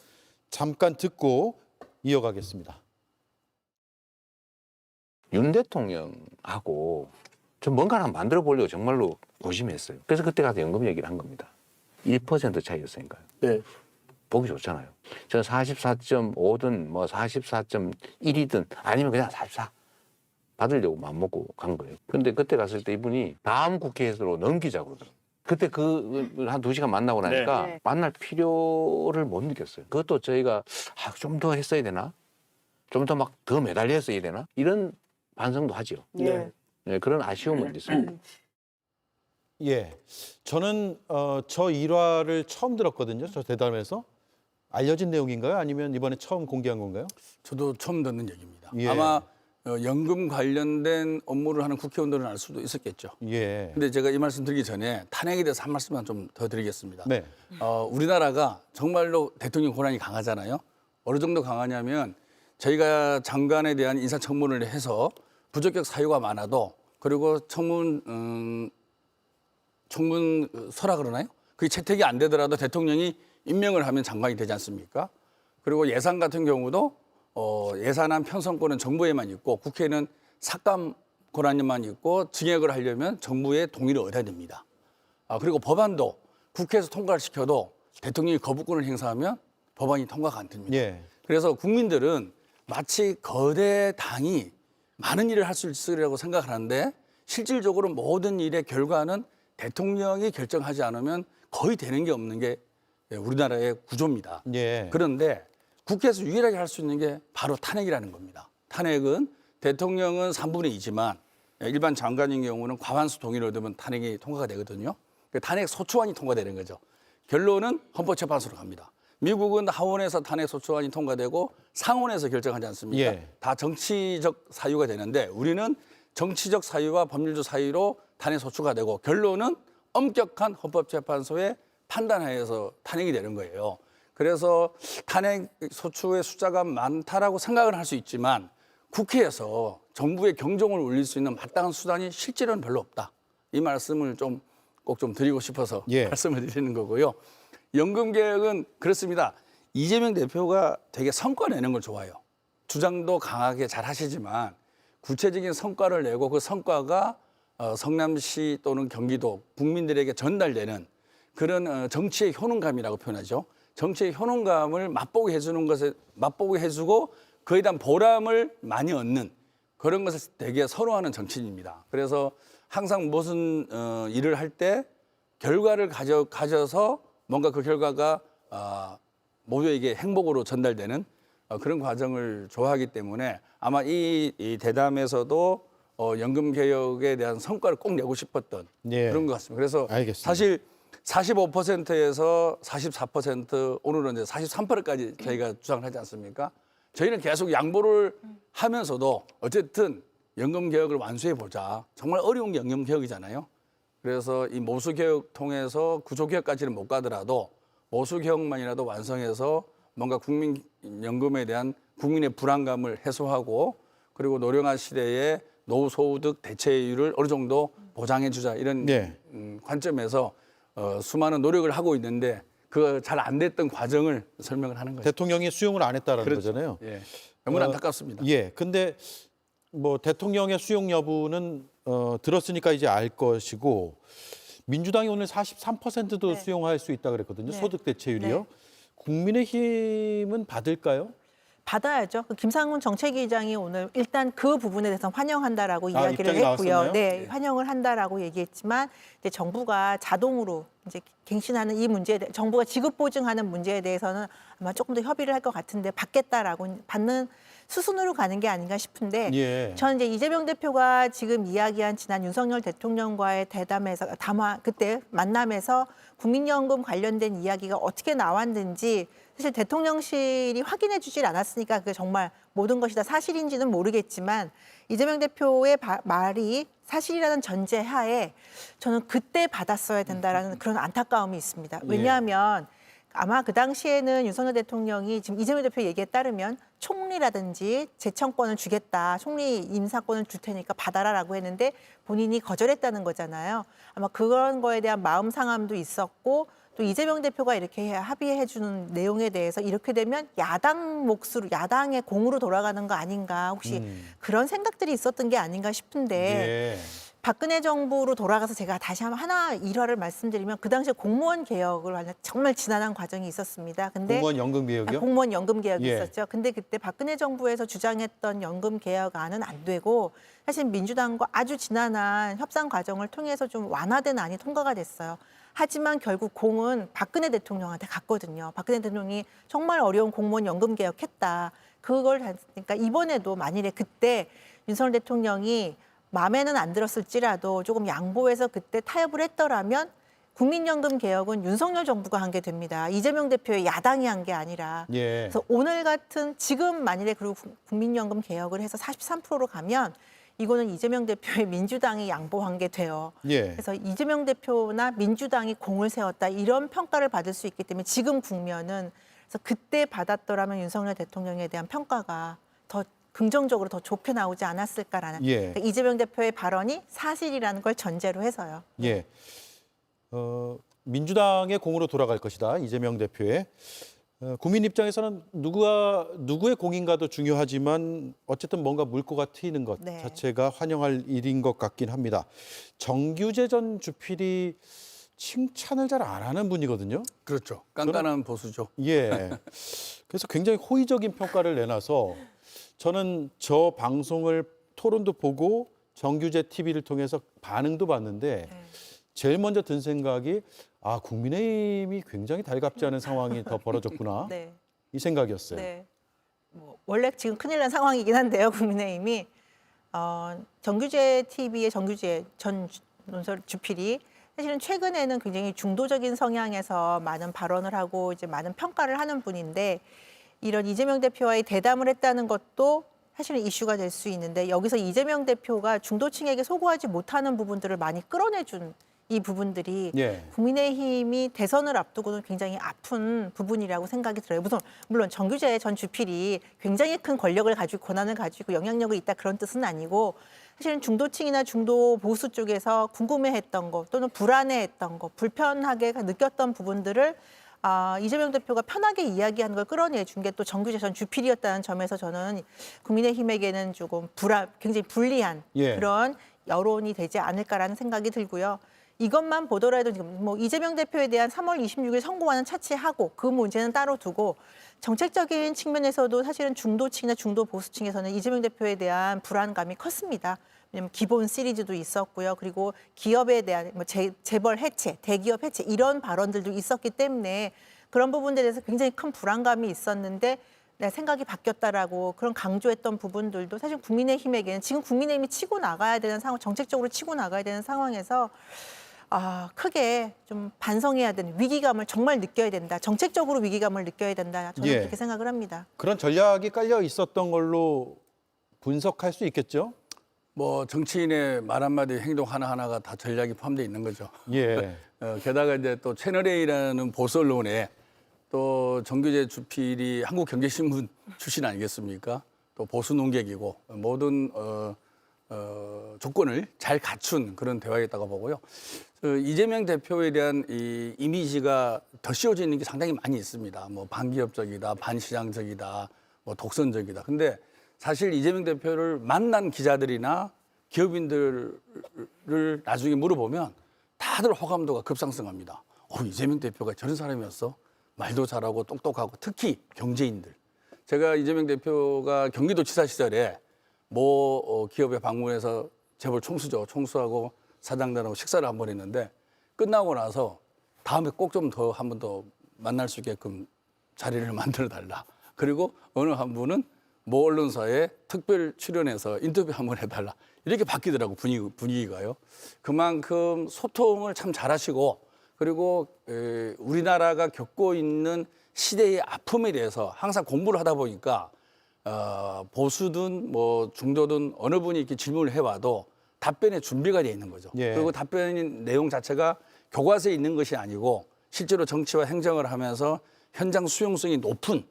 잠깐 듣고 이어가겠습니다. 윤 대통령하고 좀 뭔가를 만들어 보려고 정말로 고심했어요. 그래서 그때 가서 연금 얘기를 한 겁니다. 1% 차이였으니까요. 네. 보기 좋잖아요. 저는 44.5든 뭐 44.1이든 아니면 그냥 44 받으려고 마음먹고 간 거예요. 근데 그때 갔을 때 이분이 다음 국회에서 넘기자고 그러더라고요. 그때 한 2시간 만나고 나니까 네. 만날 필요를 못 느꼈어요. 그것도 저희가 좀 더 했어야 되나? 좀 더 더 매달려 했어야 되나? 이런 반성도 하죠. 네. 네, 그런 아쉬움은 있습니다. 예. 저는 저 일화를 처음 들었거든요. 저 대담에서. 알려진 내용인가요? 아니면 이번에 처음 공개한 건가요? 저도 처음 듣는 얘기입니다. 예. 아마 연금 관련된 업무를 하는 국회의원들은 알 수도 있었겠죠. 예. 근데 제가 이 말씀 드리기 전에 탄핵에 대해서 한 말씀만 좀 더 드리겠습니다. 네. 우리나라가 정말로 대통령 권한이 강하잖아요. 어느 정도 강하냐면 저희가 장관에 대한 인사청문을 해서 부적격 사유가 많아도 그리고 청문서라 그러나요? 그게 채택이 안 되더라도 대통령이 임명을 하면 장관이 되지 않습니까? 그리고 예산 같은 경우도 예산안 편성권은 정부에만 있고 국회는 삭감 권한만 있고 증액을 하려면 정부의 동의를 얻어야 됩니다. 그리고 법안도 국회에서 통과를 시켜도 대통령이 거부권을 행사하면 법안이 통과가 안 됩니다. 예. 그래서 국민들은 마치 거대 당이 많은 일을 할 수 있으리라고 생각하는데 실질적으로 모든 일의 결과는 대통령이 결정하지 않으면 거의 되는 게 없는 게 우리나라의 구조입니다. 예. 그런데 국회에서 유일하게 할 수 있는 게 바로 탄핵이라는 겁니다. 탄핵은 대통령은 3분의 2지만 일반 장관인 경우는 과반수 동의를 얻으면 탄핵이 통과가 되거든요. 탄핵 소추안이 통과되는 거죠. 결론은 헌법재판소로 갑니다. 미국은 하원에서 탄핵 소추안이 통과되고 상원에서 결정하지 않습니까? 예. 다 정치적 사유가 되는데 우리는 정치적 사유와 법률적 사유로 탄핵 소추가 되고 결론은 엄격한 헌법재판소의 판단하에서 탄핵이 되는 거예요. 그래서 탄핵 소추의 숫자가 많다라고 생각을 할 수 있지만 국회에서 정부의 경종을 울릴 수 있는 마땅한 수단이 실제로는 별로 없다. 이 말씀을 꼭 좀 드리고 싶어서 말씀을 드리는 거고요. 연금 개혁은 그렇습니다. 이재명 대표가 되게 성과 내는 걸 좋아해요. 주장도 강하게 잘 하시지만 구체적인 성과를 내고 그 성과가 성남시 또는 경기도 국민들에게 전달되는 그런 정치의 효능감이라고 표현하죠. 정치의 효능감을 맛보게 해주고 그에 대한 보람을 많이 얻는 그런 것을 되게 선호하는 정치인입니다. 그래서 항상 무슨 일을 할 때 결과를 가져서 뭔가 그 결과가 모두에게 행복으로 전달되는 그런 과정을 좋아하기 때문에 아마 이 대담에서도 연금 개혁에 대한 성과를 꼭 내고 싶었던 그런 것 같습니다. 그래서 알겠습니다. 사실 45%에서 44% 오늘은 이제 43%까지 저희가 주장을 하지 않습니까? 저희는 계속 양보를 하면서도 어쨌든 연금 개혁을 완수해 보자. 정말 어려운 게 연금 개혁이잖아요. 그래서 이 모수 개혁 통해서 구조 개혁까지는 못 가더라도 모수 개혁만이라도 완성해서 뭔가 국민 연금에 대한 국민의 불안감을 해소하고 그리고 노령화 시대에 노소득 대체율을 어느 정도 보장해 주자 이런 관점에서 수많은 노력을 하고 있는데 그 잘 안 됐던 과정을 설명을 하는 거죠. 대통령이 수용을 안 했다라는 거잖아요. 예. 너무나 안타깝습니다. 예. 근데 뭐 대통령의 수용 여부는 들었으니까 이제 알 것이고 민주당이 오늘 43%도 수용할 수 있다 그랬거든요. 소득 대체율이요. 국민의힘은 받을까요? 받아야죠. 김상훈 정책위의장이 오늘 일단 그 부분에 대해서 환영한다라고 이야기를 했고요. 나왔었나요? 네, 환영을 한다라고 얘기했지만 이제 정부가 자동으로 이제 갱신하는 이 문제에 대해 정부가 지급 보증하는 문제에 대해서는 아마 조금 더 협의를 할 것 같은데 받겠다라고 받는 수순으로 가는 게 아닌가 싶은데 저는 이제 이재명 대표가 지금 이야기한 지난 윤석열 대통령과의 그때 만남에서 국민연금 관련된 이야기가 어떻게 나왔는지 사실 대통령실이 확인해 주질 않았으니까 그게 정말 모든 것이 다 사실인지는 모르겠지만 이재명 대표의 말이 사실이라는 전제하에 저는 그때 받았어야 된다라는 그런 안타까움이 있습니다. 왜냐하면 아마 그 당시에는 윤석열 대통령이 지금 이재명 대표 얘기에 따르면 총리라든지 재청권을 주겠다, 총리 임사권을 줄 테니까 받아라라고 했는데 본인이 거절했다는 거잖아요. 아마 그런 거에 대한 마음 상함도 있었고 또 이재명 대표가 이렇게 합의해 주는 내용에 대해서 이렇게 되면 야당 몫으로 야당의 공으로 돌아가는 거 아닌가 혹시 그런 생각들이 있었던 게 아닌가 싶은데 박근혜 정부로 돌아가서 제가 다시 한번 하나 일화를 말씀드리면 그 당시에 공무원 개혁을 하는 정말 지난한 과정이 있었습니다. 근데 공무원 연금 개혁이요? 공무원 연금 개혁이 있었죠. 근데 그때 박근혜 정부에서 주장했던 연금 개혁안은 안 되고 사실 민주당과 아주 지난한 협상 과정을 통해서 좀 완화된 안이 통과가 됐어요. 하지만 결국 공은 박근혜 대통령한테 갔거든요. 박근혜 대통령이 정말 어려운 공무원 연금 개혁했다. 그걸 그러니까 이번에도 만일에 그때 윤석열 대통령이 마음에는 안 들었을지라도 조금 양보해서 그때 타협을 했더라면 국민연금 개혁은 윤석열 정부가 한 게 됩니다. 이재명 대표의 야당이 한 게 아니라. 그래서 오늘 같은 지금 만일에 그리고 국민연금 개혁을 해서 43%로 가면 이거는 이재명 대표의 민주당이 양보한 게 돼요. 그래서 이재명 대표나 민주당이 공을 세웠다 이런 평가를 받을 수 있기 때문에 지금 국면은 그래서 그때 받았더라면 윤석열 대통령에 대한 평가가 더 긍정적으로 더 좋게 나오지 않았을까라는 그러니까 이재명 대표의 발언이 사실이라는 걸 전제로 해서요. 민주당의 공으로 돌아갈 것이다. 이재명 대표의. 국민 입장에서는 누구의 공인가도 중요하지만 어쨌든 뭔가 물꼬가 트이는 것 자체가 환영할 일인 것 같긴 합니다. 정규재 전 주필이 칭찬을 잘 안 하는 분이거든요. 그렇죠. 깐깐한 보수죠. 그래서 굉장히 호의적인 평가를 내놔서 저는 저 방송을 토론도 보고 정규재 TV를 통해서 반응도 봤는데 제일 먼저 든 생각이 국민의힘이 굉장히 달갑지 않은 상황이 더 벌어졌구나 이 생각이었어요. 뭐 원래 지금 큰일 난 상황이긴 한데요. 국민의힘이 정규재 TV의 정규재 전 논설 주필이 사실은 최근에는 굉장히 중도적인 성향에서 많은 발언을 하고 이제 많은 평가를 하는 분인데 이런 이재명 대표와의 대담을 했다는 것도 사실은 이슈가 될 수 있는데 여기서 이재명 대표가 중도층에게 소구하지 못하는 부분들을 많이 끌어내준 이 부분들이 예. 국민의힘이 대선을 앞두고는 굉장히 아픈 부분이라고 생각이 들어요. 물론 정규재 전 주필이 굉장히 큰 권력을 가지고 권한을 가지고 영향력이 있다 그런 뜻은 아니고 사실은 중도층이나 중도 보수 쪽에서 궁금해했던 거 또는 불안해했던 거 불편하게 느꼈던 부분들을 이재명 대표가 편하게 이야기하는 걸 끌어내준 게 또 정규재 전 주필이었다는 점에서 저는 국민의힘에게는 조금 굉장히 불리한 예. 그런 여론이 되지 않을까라는 생각이 들고요. 이것만 보더라도 지금 뭐 이재명 대표에 대한 3월 26일 선고안은 차치하고 그 문제는 따로 두고 정책적인 측면에서도 사실은 중도층이나 중도 보수층에서는 이재명 대표에 대한 불안감이 컸습니다. 왜냐하면 기본 시리즈도 있었고요. 그리고 기업에 대한 뭐 재벌 해체, 대기업 해체 이런 발언들도 있었기 때문에 그런 부분들에 대해서 굉장히 큰 불안감이 있었는데 내 생각이 바뀌었다라고 그런 강조했던 부분들도 사실 국민의힘에게는 지금 국민의힘이 치고 나가야 되는 상황, 정책적으로 치고 나가야 되는 상황에서 크게 좀 반성해야 되는 위기감을 정말 느껴야 된다. 정책적으로 위기감을 느껴야 된다. 저는 예. 그렇게 생각을 합니다. 그런 전략이 깔려 있었던 걸로 분석할 수 있겠죠? 뭐 정치인의 말 한마디 행동 하나하나가 다 전략이 포함되어 있는 거죠. 예. 게다가 이제 또 채널A라는 보수 언론에 또 정규재 주필이 한국경제신문 출신 아니겠습니까? 또 보수 논객이고 모든 조건을 잘 갖춘 그런 대화였다고 보고요. 이재명 대표에 대한 이 이미지가 더 씌워지는 게 상당히 많이 있습니다. 뭐 반기업적이다, 반시장적이다, 뭐 독선적이다. 근데 사실 이재명 대표를 만난 기자들이나 기업인들을 나중에 물어보면 다들 호감도가 급상승합니다. 이재명 대표가 저런 사람이었어? 말도 잘하고 똑똑하고 특히 경제인들. 제가 이재명 대표가 경기도지사 시절에 모 기업에 방문해서 재벌 총수죠. 총수하고 사장들하고 식사를 한 번 했는데 끝나고 나서 다음에 꼭 좀 더 한 번 더 만날 수 있게끔 자리를 만들어 달라. 그리고 어느 한 분은 모 언론사에 특별 출연해서 인터뷰 한 번 해달라. 이렇게 바뀌더라고 분위기가요. 그만큼 소통을 참 잘하시고 그리고 우리나라가 겪고 있는 시대의 아픔에 대해서 항상 공부를 하다 보니까 보수든 뭐 중도든 어느 분이 이렇게 질문을 해와도 답변의 준비가 돼 있는 거죠. 예. 그리고 답변 내용 자체가 교과서에 있는 것이 아니고 실제로 정치와 행정을 하면서 현장 수용성이 높은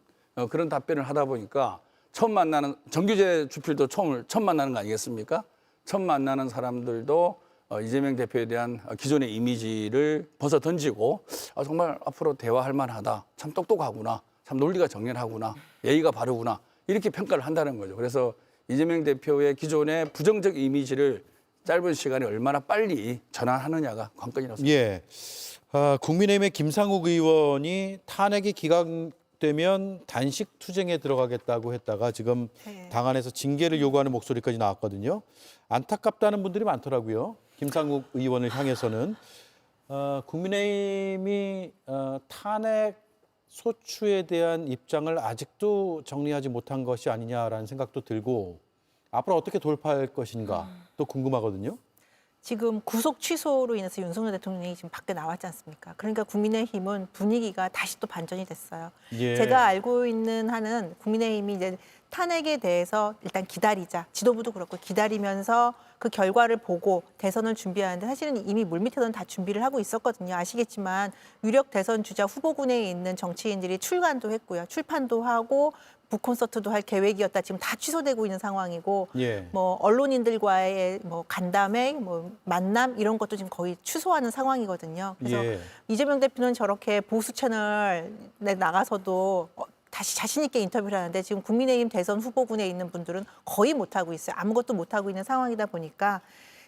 그런 답변을 하다 보니까 처음 만나는 정규재 주필도 처음 만나는 거 아니겠습니까? 처음 만나는 사람들도 이재명 대표에 대한 기존의 이미지를 벗어 던지고 정말 앞으로 대화할 만하다. 참 똑똑하구나. 참 논리가 정연하구나. 예의가 바르구나. 이렇게 평가를 한다는 거죠. 그래서 이재명 대표의 기존의 부정적 이미지를 짧은 시간에 얼마나 빨리 전환하느냐가 관건이라고 생각합니다. 예. 국민의힘의 김상욱 의원이 탄핵이 기각되면 단식 투쟁에 들어가겠다고 했다가 지금 당 안에서 징계를 요구하는 목소리까지 나왔거든요. 안타깝다는 분들이 많더라고요. 김상욱 의원을 향해서는 국민의힘이 탄핵 소추에 대한 입장을 아직도 정리하지 못한 것이 아니냐라는 생각도 들고 앞으로 어떻게 돌파할 것인가 또 궁금하거든요. 지금 구속 취소로 인해서 윤석열 대통령이 지금 밖에 나왔지 않습니까? 그러니까 국민의힘은 분위기가 다시 또 반전이 됐어요. 예. 제가 알고 있는 한은 국민의힘이 이제 탄핵에 대해서 일단 기다리자. 지도부도 그렇고 기다리면서 그 결과를 보고 대선을 준비하는데 사실은 이미 물밑에서는 다 준비를 하고 있었거든요. 아시겠지만 유력 대선 주자 후보군에 있는 정치인들이 출간도 했고요. 출판도 하고 북콘서트도 할 계획이었다. 지금 다 취소되고 있는 상황이고 예. 뭐 언론인들과의 뭐 간담회, 뭐 만남 이런 것도 지금 거의 취소하는 상황이거든요. 그래서 예. 이재명 대표는 저렇게 보수 채널에 나가서도 다시 자신 있게 인터뷰를 하는데 지금 국민의힘 대선 후보군에 있는 분들은 거의 못하고 있어요. 아무것도 못하고 있는 상황이다 보니까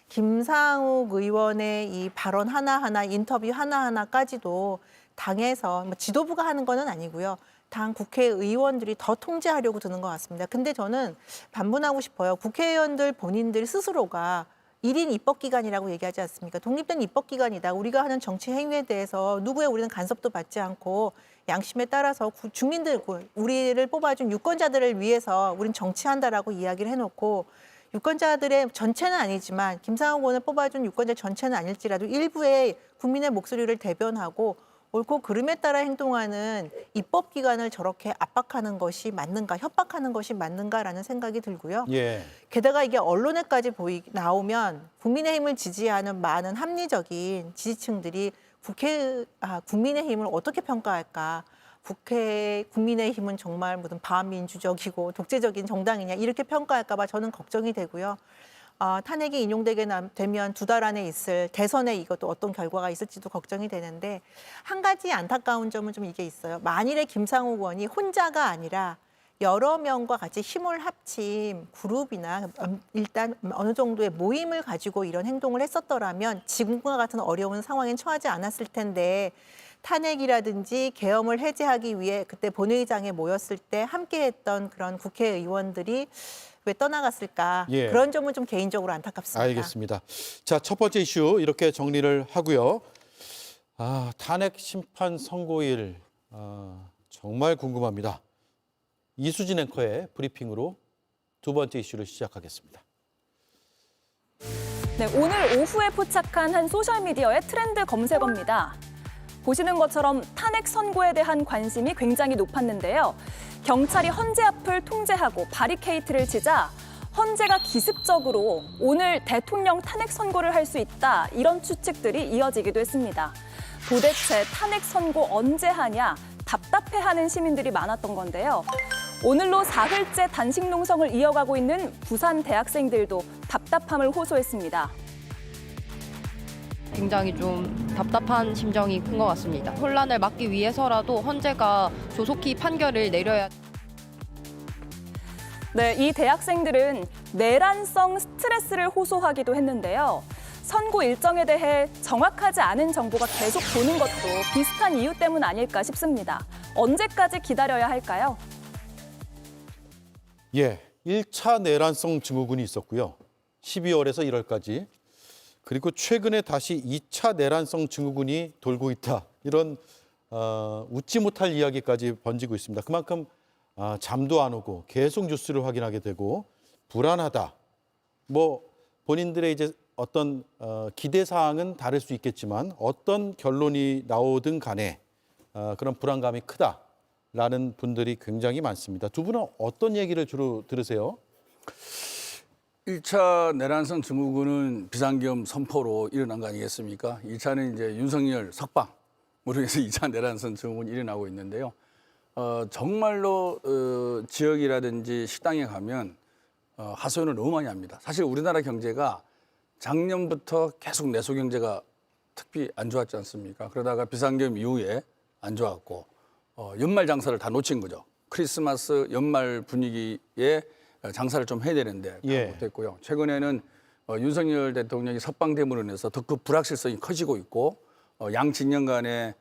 김상욱 의원의 이 발언 하나하나, 인터뷰 하나하나까지도 당에서 뭐 지도부가 하는 거는 아니고요. 당 국회의원들이 더 통제하려고 드는 것 같습니다. 근데 저는 반문하고 싶어요. 국회의원들 본인들 스스로가 1인 입법기관이라고 얘기하지 않습니까? 독립된 입법기관이다. 우리가 하는 정치 행위에 대해서 누구의 우리는 간섭도 받지 않고 양심에 따라서 주민들, 우리를 뽑아준 유권자들을 위해서 우린 정치한다라고 이야기를 해놓고 유권자들의 전체는 아니지만 김상욱 의원을 뽑아준 유권자 전체는 아닐지라도 일부의 국민의 목소리를 대변하고 옳고 그름에 따라 행동하는 입법기관을 저렇게 압박하는 것이 맞는가, 협박하는 것이 맞는가라는 생각이 들고요. 예. 게다가 이게 언론에까지 나오면 국민의힘을 지지하는 많은 합리적인 지지층들이 국민의힘을 어떻게 평가할까? 국민의힘은 정말 무슨 반민주적이고 독재적인 정당이냐 이렇게 평가할까 봐 저는 걱정이 되고요. 탄핵이 인용되게 되면 2달 안에 있을 대선에 이것도 어떤 결과가 있을지도 걱정이 되는데 한 가지 안타까운 점은 좀 이게 있어요. 만일에 김상욱 의원이 혼자가 아니라 여러 명과 같이 힘을 합친 그룹이나 일단 어느 정도의 모임을 가지고 이런 행동을 했었더라면 지금과 같은 어려운 상황에 처하지 않았을 텐데 탄핵이라든지 계엄을 해제하기 위해 그때 본회의장에 모였을 때 함께했던 그런 국회의원들이 왜 떠나갔을까? 예. 그런 점은 좀 개인적으로 안타깝습니다. 알겠습니다. 자, 첫 번째 이슈 이렇게 정리를 하고요. 탄핵 심판 선고일 정말 궁금합니다. 이수진 앵커의 브리핑으로 두 번째 이슈를 시작하겠습니다. 네, 오늘 오후에 포착한 한 소셜미디어의 트렌드 검색어입니다. 보시는 것처럼 탄핵 선고에 대한 관심이 굉장히 높았는데요. 경찰이 헌재 앞을 통제하고 바리케이트를 치자 헌재가 기습적으로 오늘 대통령 탄핵 선고를 할 수 있다, 이런 추측들이 이어지기도 했습니다. 도대체 탄핵 선고 언제 하냐 답답해하는 시민들이 많았던 건데요. 오늘로 사흘째 단식 농성을 이어가고 있는 부산 대학생들도 답답함을 호소했습니다. 굉장히 좀 답답한 심정이 큰 것 같습니다. 혼란을 막기 위해서라도 헌재가 조속히 판결을 내려야. 네, 이 대학생들은 내란성 스트레스를 호소하기도 했는데요. 선고 일정에 대해 정확하지 않은 정보가 계속 도는 것도 비슷한 이유 때문 아닐까 싶습니다. 언제까지 기다려야 할까요? 예, 1차 내란성 증후군이 있었고요. 12월에서 1월까지. 그리고 최근에 다시 2차 내란성 증후군이 돌고 있다. 이런 웃지 못할 이야기까지 번지고 있습니다. 그만큼 잠도 안 오고 계속 뉴스를 확인하게 되고 불안하다. 뭐 본인들의 이제 어떤 기대 사항은 다를 수 있겠지만 어떤 결론이 나오든 간에 그런 불안감이 크다라는 분들이 굉장히 많습니다. 두 분은 어떤 얘기를 주로 들으세요? 1차 내란성 증후군은 비상계엄 선포로 일어난 거 아니겠습니까? 2차는 이제 윤석열 석방으로 해서 2차 내란성 증후군이 일어나고 있는데요. 정말로 지역이라든지 식당에 가면 하소연을 너무 많이 합니다. 사실 우리나라 경제가 작년부터 계속 내수 경제가 특히 안 좋았지 않습니까? 그러다가 비상계엄 이후에 안 좋았고 연말 장사를 다 놓친 거죠. 크리스마스 연말 분위기에 장사를 좀 해야 되는데 다 못했고요. 최근에는 윤석열 대통령이 석방됨으로 인해서 더 그 불확실성이 커지고 있고 양 진영 간의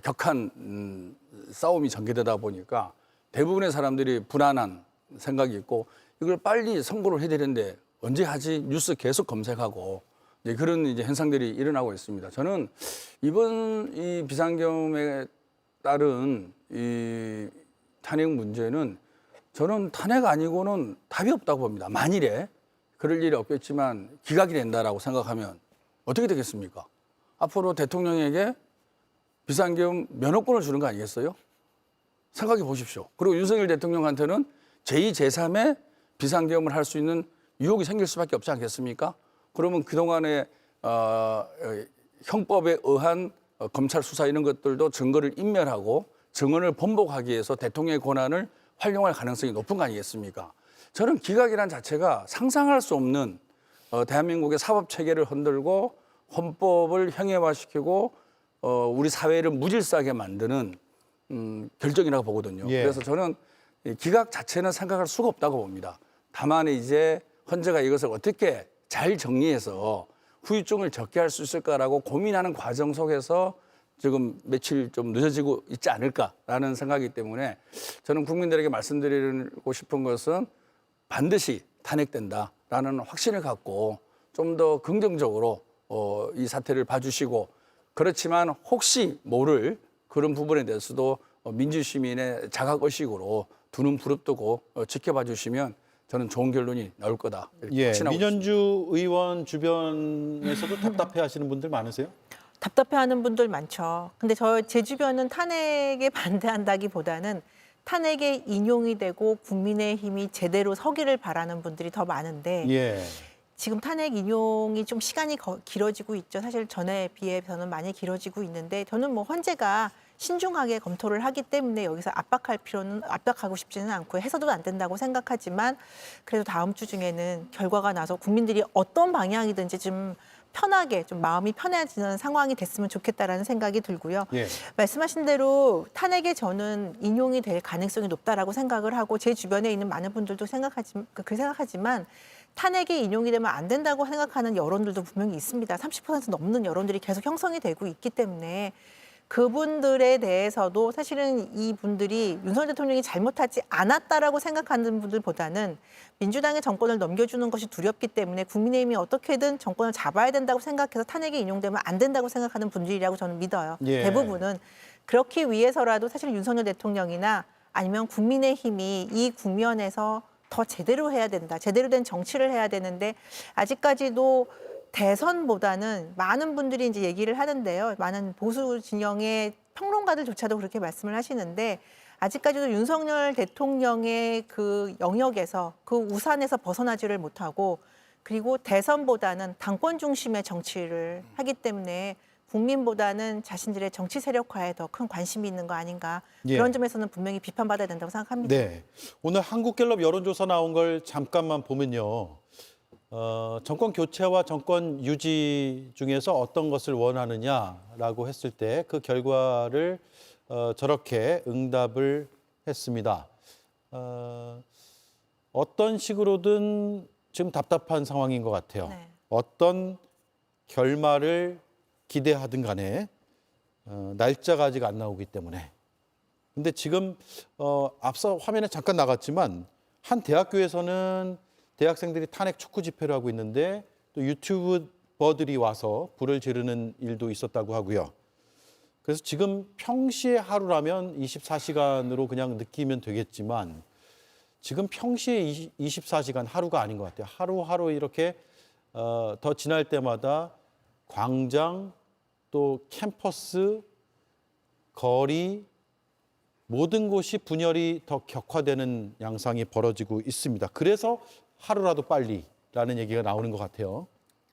격한 싸움이 전개되다 보니까 대부분의 사람들이 불안한 생각이 있고 이걸 빨리 선고를 해야 되는데 언제 하지? 뉴스 계속 검색하고 이제 그런 이제 현상들이 일어나고 있습니다. 저는 이번 이 비상계엄에 따른 이 탄핵 문제는 저는 탄핵 아니고는 답이 없다고 봅니다. 만일에 그럴 일이 없겠지만 기각이 된다라고 생각하면 어떻게 되겠습니까? 앞으로 대통령에게 비상계엄 면허권을 주는 거 아니겠어요? 생각해 보십시오. 그리고 윤석열 대통령한테는 제2, 제3의 비상계엄을 할 수 있는 유혹이 생길 수밖에 없지 않겠습니까? 그러면 그동안의 형법에 의한 검찰 수사 이런 것들도 증거를 인멸하고 증언을 번복하기 위해서 대통령의 권한을 활용할 가능성이 높은 거 아니겠습니까? 저는 기각이란 자체가 상상할 수 없는 대한민국의 사법 체계를 흔들고 헌법을 형해화시키고 우리 사회를 무질서하게 만드는 결정이라고 보거든요. 그래서 저는 기각 자체는 생각할 수가 없다고 봅니다. 다만 이제 헌재가 이것을 어떻게 잘 정리해서 후유증을 적게 할 수 있을까라고 고민하는 과정 속에서 지금 며칠 좀 늦어지고 있지 않을까라는 생각이기 때문에 저는 국민들에게 말씀드리고 싶은 것은 반드시 탄핵된다라는 확신을 갖고 좀 더 긍정적으로 이 사태를 봐주시고 그렇지만 혹시 모를 그런 부분에 대해서도 민주시민의 자각의식으로 두 눈 부릅뜨고 지켜봐 주시면 저는 좋은 결론이 나올 거다. 예, 확신하고 민현주 의원 주변에서도 답답해하시는 분들 많으세요? 답답해하는 분들 많죠. 근데 제 주변은 탄핵에 반대한다기보다는 탄핵에 인용이 되고 국민의힘이 제대로 서기를 바라는 분들이 더 많은데 예. 지금 탄핵 인용이 좀 시간이 길어지고 있죠. 사실 전에 비해서는 많이 길어지고 있는데 저는 뭐 헌재가 신중하게 검토를 하기 때문에 여기서 압박하고 싶지는 않고 해서도 안 된다고 생각하지만 그래도 다음 주 중에는 결과가 나서 국민들이 어떤 방향이든지 좀 편하게 좀 마음이 편해지는 상황이 됐으면 좋겠다라는 생각이 들고요. 예. 말씀하신 대로 탄핵에 저는 인용이 될 가능성이 높다라고 생각을 하고 제 주변에 있는 많은 분들도 그렇게 생각하지만 탄핵에 인용이 되면 안 된다고 생각하는 여론들도 분명히 있습니다. 30% 넘는 여론들이 계속 형성이 되고 있기 때문에 그분들에 대해서도 사실은 이분들이 윤석열 대통령이 잘못하지 않았다라고 생각하는 분들보다는 민주당의 정권을 넘겨주는 것이 두렵기 때문에 국민의힘이 어떻게든 정권을 잡아야 된다고 생각해서 탄핵에 인용되면 안 된다고 생각하는 분들이라고 저는 믿어요. 예. 대부분은. 그렇기 위해서라도 사실 윤석열 대통령이나 아니면 국민의힘이 이 국면에서 더 제대로 해야 된다. 제대로 된 정치를 해야 되는데 아직까지도 대선보다는 많은 분들이 이제 얘기를 하는데요. 많은 보수 진영의 평론가들조차도 그렇게 말씀을 하시는데 아직까지도 윤석열 대통령의 그 영역에서 그 우산에서 벗어나지를 못하고 그리고 대선보다는 당권 중심의 정치를 하기 때문에 국민보다는 자신들의 정치 세력화에 더 큰 관심이 있는 거 아닌가. 예. 그런 점에서는 분명히 비판받아야 된다고 생각합니다. 네. 오늘 한국갤럽 여론조사 나온 걸 잠깐만 보면요. 정권 교체와 정권 유지 중에서 어떤 것을 원하느냐라고 했을 때 그 결과를 저렇게 응답을 했습니다. 어떤 식으로든 지금 답답한 상황인 것 같아요. 네. 어떤 결말을 기대하든 간에 날짜가 아직 안 나오기 때문에. 근데 지금 앞서 화면에 잠깐 나갔지만 한 대학교에서는 대학생들이 탄핵 촉구 집회를 하고 있는데 또 유튜버들이 와서 불을 지르는 일도 있었다고 하고요. 그래서 지금 평시의 하루라면 24시간으로 그냥 느끼면 되겠지만 지금 평시의 24시간 하루가 아닌 것 같아요. 하루하루 이렇게 더 지날 때마다 광장 또 캠퍼스, 거리 모든 곳이 분열이 더 격화되는 양상이 벌어지고 있습니다. 그래서 하루라도 빨리라는 얘기가 나오는 것 같아요.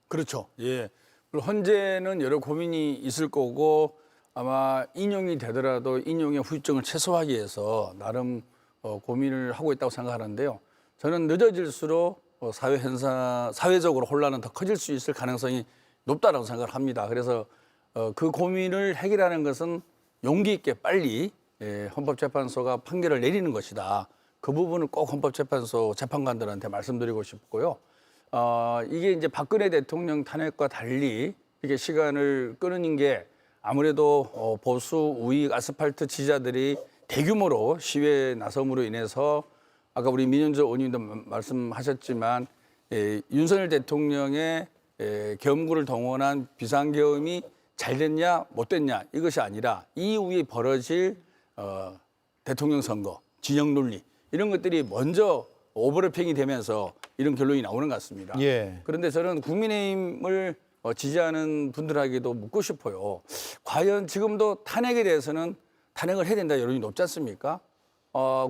그렇죠. 예. 그리고 헌재는 여러 고민이 있을 거고 아마 인용이 되더라도 인용의 후유증을 최소화하기 위해서 나름 고민을 하고 있다고 생각하는데요. 저는 늦어질수록 사회적으로 혼란은 더 커질 수 있을 가능성이 높다라고 생각을 합니다. 그래서 그 고민을 해결하는 것은 용기 있게 빨리 헌법재판소가 판결을 내리는 것이다. 그 부분을 꼭 헌법재판소 재판관들한테 말씀드리고 싶고요. 이게 이제 박근혜 대통령 탄핵과 달리 이게 시간을 끄는 게 아무래도 보수 우익 아스팔트 지지자들이 대규모로 시위에 나섬으로 인해서 아까 우리 민현주 의원님도 말씀하셨지만 윤석열 대통령의 계엄구를 동원한 비상계엄이 잘 됐냐 못 됐냐 이것이 아니라 이후에 벌어질 대통령 선거, 진영 논리 이런 것들이 먼저 오버래핑이 되면서 이런 결론이 나오는 것 같습니다. 예. 그런데 저는 국민의힘을 지지하는 분들에게도 묻고 싶어요. 과연 지금도 탄핵에 대해서는 탄핵을 해야 된다 여론이 높지 않습니까?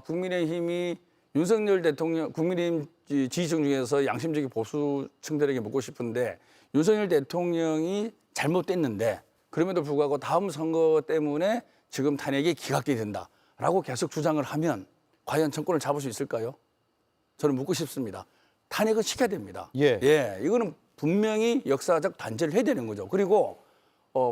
국민의힘이 윤석열 대통령, 국민의힘 지지층 중에서 양심적인 보수층들에게 묻고 싶은데 윤석열 대통령이 잘못됐는데 그럼에도 불구하고 다음 선거 때문에 지금 탄핵이 기각돼야 된다라고 계속 주장을 하면 과연 정권을 잡을 수 있을까요? 저는 묻고 싶습니다. 탄핵은 시켜야 됩니다. 예. 이거는 분명히 역사적 단죄를 해야 되는 거죠. 그리고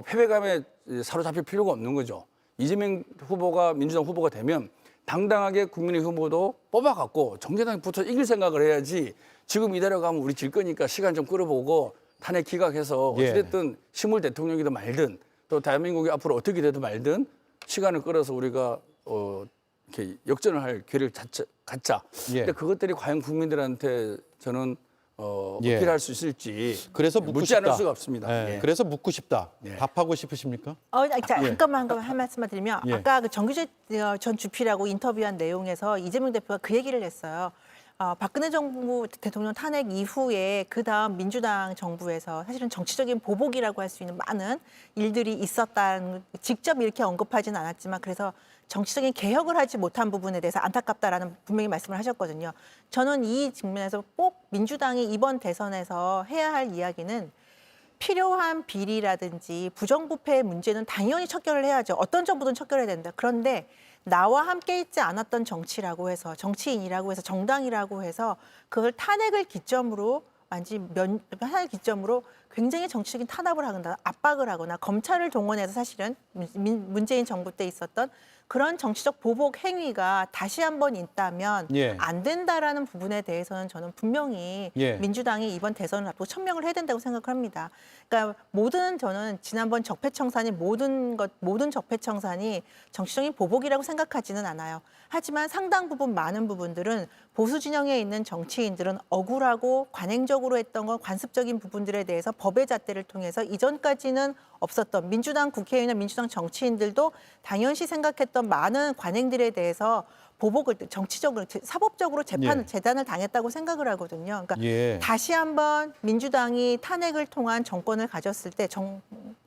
패배감에 사로잡힐 필요가 없는 거죠. 이재명 후보가 민주당 후보가 되면 당당하게 국민의 후보도 뽑아갖고 정계당에 붙어 이길 생각을 해야지 지금 이대로 가면 우리 질 거니까 시간 좀 끌어보고 탄핵 기각해서 어찌됐든 식물 대통령이든 말든 또 대한민국이 앞으로 어떻게 되든 말든 시간을 끌어서 우리가 이렇게 역전을 할 기회를 갖자. 근데 그것들이 과연 국민들한테 저는 어필할 수 있을지 그래서 묻고 묻지 싶다. 않을 수가 없습니다. 네. 그래서 묻고 싶다. 답하고 싶으십니까? 잠깐만 한 말씀만 드리면 아까 그 정규재 전 주필하고 인터뷰한 내용에서 이재명 대표가 그 얘기를 했어요. 박근혜 정부 대통령 탄핵 이후에 그다음 민주당 정부에서 사실은 정치적인 보복이라고 할 수 있는 많은 일들이 있었다는 직접 이렇게 언급하지는 않았지만 그래서 정치적인 개혁을 하지 못한 부분에 대해서 안타깝다라는 분명히 말씀을 하셨거든요. 저는 이 측면에서 꼭 민주당이 이번 대선에서 해야 할 이야기는 필요한 비리라든지 부정부패의 문제는 당연히 척결을 해야죠. 어떤 정부든 척결해야 된다. 그런데 나와 함께 있지 않았던 정치라고 해서 정치인이라고 해서 정당이라고 해서 그걸 탄핵을 기점으로 탄핵 기점으로 굉장히 정치적인 탄압을 하거나 압박을 하거나 검찰을 동원해서 사실은 문재인 정부 때 있었던 그런 정치적 보복 행위가 다시 한번 있다면 예. 안 된다라는 부분에 대해서는 저는 분명히 민주당이 이번 대선을 앞두고 천명을 해야 된다고 생각을 합니다. 그러니까 저는 지난번 적폐청산이 모든 적폐청산이 정치적인 보복이라고 생각하지는 않아요. 하지만 상당 부분 많은 부분들은 보수 진영에 있는 정치인들은 억울하고 관행적으로 했던 건 관습적인 부분들에 대해서 법의 잣대를 통해서 이전까지는 없었던 민주당 국회의원이나 민주당 정치인들도 당연시 생각했던 많은 관행들에 대해서 보복을 정치적으로 사법적으로 재단을 당했다고 생각을 하거든요. 그러니까 다시 한번 민주당이 탄핵을 통한 정권을 가졌을 때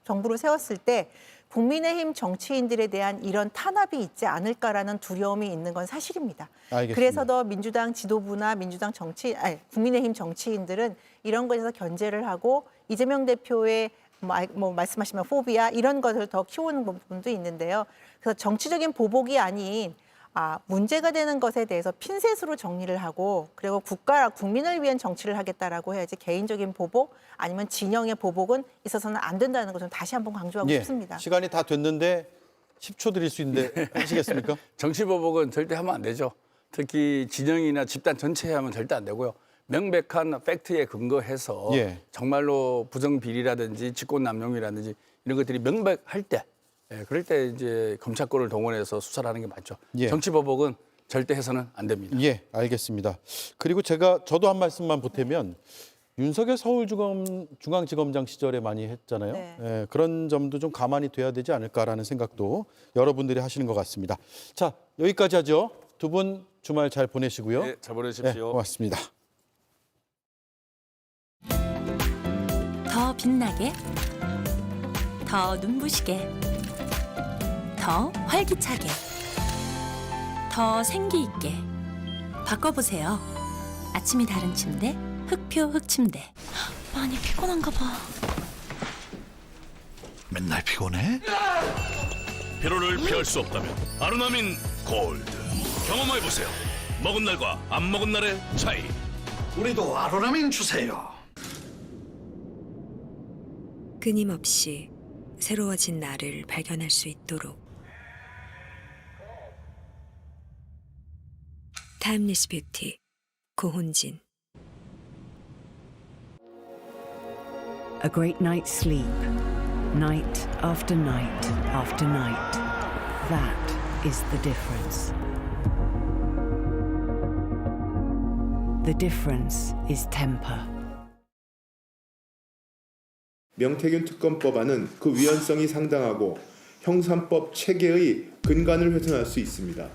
정부를 세웠을 때 국민의힘 정치인들에 대한 이런 탄압이 있지 않을까라는 두려움이 있는 건 사실입니다. 알겠습니다. 그래서 더 민주당 지도부나 국민의힘 정치인들은 이런 것에서 견제를 하고 이재명 대표의 말씀하시면 포비아 이런 것을 더 키우는 부분도 있는데요. 그래서 정치적인 보복이 아닌 문제가 되는 것에 대해서 핀셋으로 정리를 하고 그리고 국민을 위한 정치를 하겠다라고 해야지 개인적인 보복 아니면 진영의 보복은 있어서는 안 된다는 것을 다시 한번 강조하고 싶습니다. 시간이 다 됐는데 10초 드릴 수 있는데 하시겠습니까? 정치 보복은 절대 하면 안 되죠. 특히 진영이나 집단 전체에 하면 절대 안 되고요. 명백한 팩트에 근거해서 정말로 부정비리라든지 직권남용이라든지 이런 것들이 명백할 때 그럴 때 이제 검찰권을 동원해서 수사를 하는 게 맞죠. 정치 보복은 절대 해서는 안 됩니다. 예, 알겠습니다. 그리고 저도 한 말씀만 보태면 윤석열 서울중앙지검장 시절에 많이 했잖아요. 예, 그런 점도 좀 가만히 둬야 되지 않을까라는 생각도 여러분들이 하시는 것 같습니다. 자, 여기까지 하죠. 두 분 주말 잘 보내시고요. 네, 잘 보내십시오. 고맙습니다. 더 빛나게, 더 눈부시게, 더 활기차게, 더 생기 있게 바꿔보세요. 아침이 다른 침대, 흑표 흑침대. 많이 피곤한가 봐. 맨날 피곤해? 피로를 피할 수 없다면 아로나민 골드 경험해보세요. 먹은 날과 안 먹은 날의 차이. 우리도 아로나민 주세요. 끊임없이 새로워진 나를 발견할 수 있도록 타임리스 뷰티 고훈진. A great night's sleep, night after night after night. That is the difference. The difference is temper. 명태균 특검법안은 그 위헌성이 상당하고 형사법 체계의 근간을 훼손할 수 있습니다.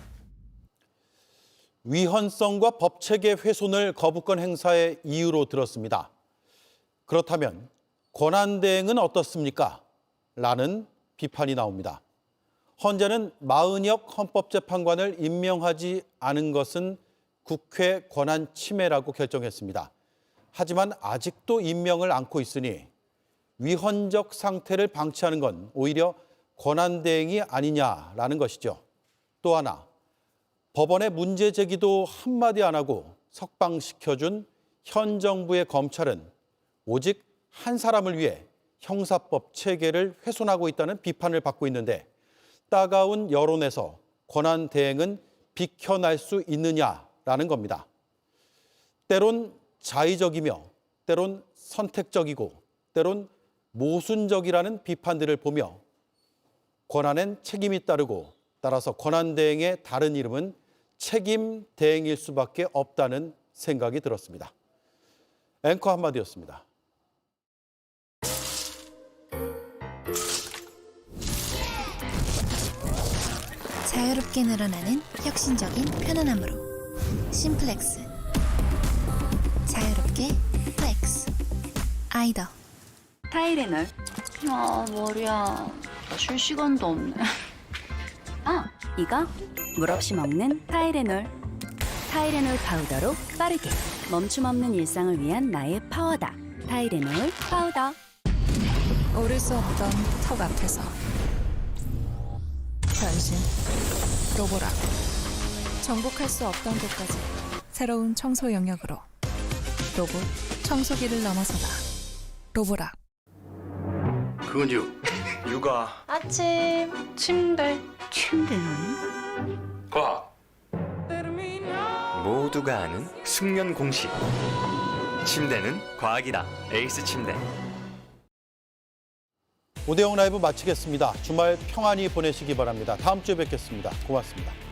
위헌성과 법체계 훼손을 거부권 행사의 이유로 들었습니다. 그렇다면 권한대행은 어떻습니까? 라는 비판이 나옵니다. 헌재는 마은혁 헌법재판관을 임명하지 않은 것은 국회 권한 침해라고 결정했습니다. 하지만 아직도 임명을 안고 있으니 위헌적 상태를 방치하는 건 오히려 권한대행이 아니냐라는 것이죠. 또 하나, 법원의 문제 제기도 한마디 안 하고 석방시켜준 현 정부의 검찰은 오직 한 사람을 위해 형사법 체계를 훼손하고 있다는 비판을 받고 있는데 따가운 여론에서 권한대행은 비켜날 수 있느냐라는 겁니다. 때론 자의적이며 때론 선택적이고 때론 모순적이라는 비판들을 보며 권한엔 책임이 따르고 따라서 권한대행의 다른 이름은 책임대행일 수밖에 없다는 생각이 들었습니다. 앵커 한마디였습니다. 자유롭게 늘어나는 혁신적인 편안함으로 심플렉스 빠르게 플렉스 아이더. 타이레놀. 아, 머리야. 나 쉴 시간도 없네. 아, 이거 물 없이 먹는 타이레놀. 타이레놀 파우더로 빠르게 멈춤 없는 일상을 위한 나의 파워다. 타이레놀 파우더. 오를 수 없던 턱 앞에서 변신 로보락. 정복할 수 없던 곳까지 새로운 청소 영역으로 로봇 청소기를 넘어서다. 로보락. 근육, 육아, 아침, 침대. 침대는? 과학. 모두가 아는 숙면 공식. 침대는 과학이다. 에이스 침대. 오대영 라이브 마치겠습니다. 주말 평안히 보내시기 바랍니다. 다음 주에 뵙겠습니다. 고맙습니다.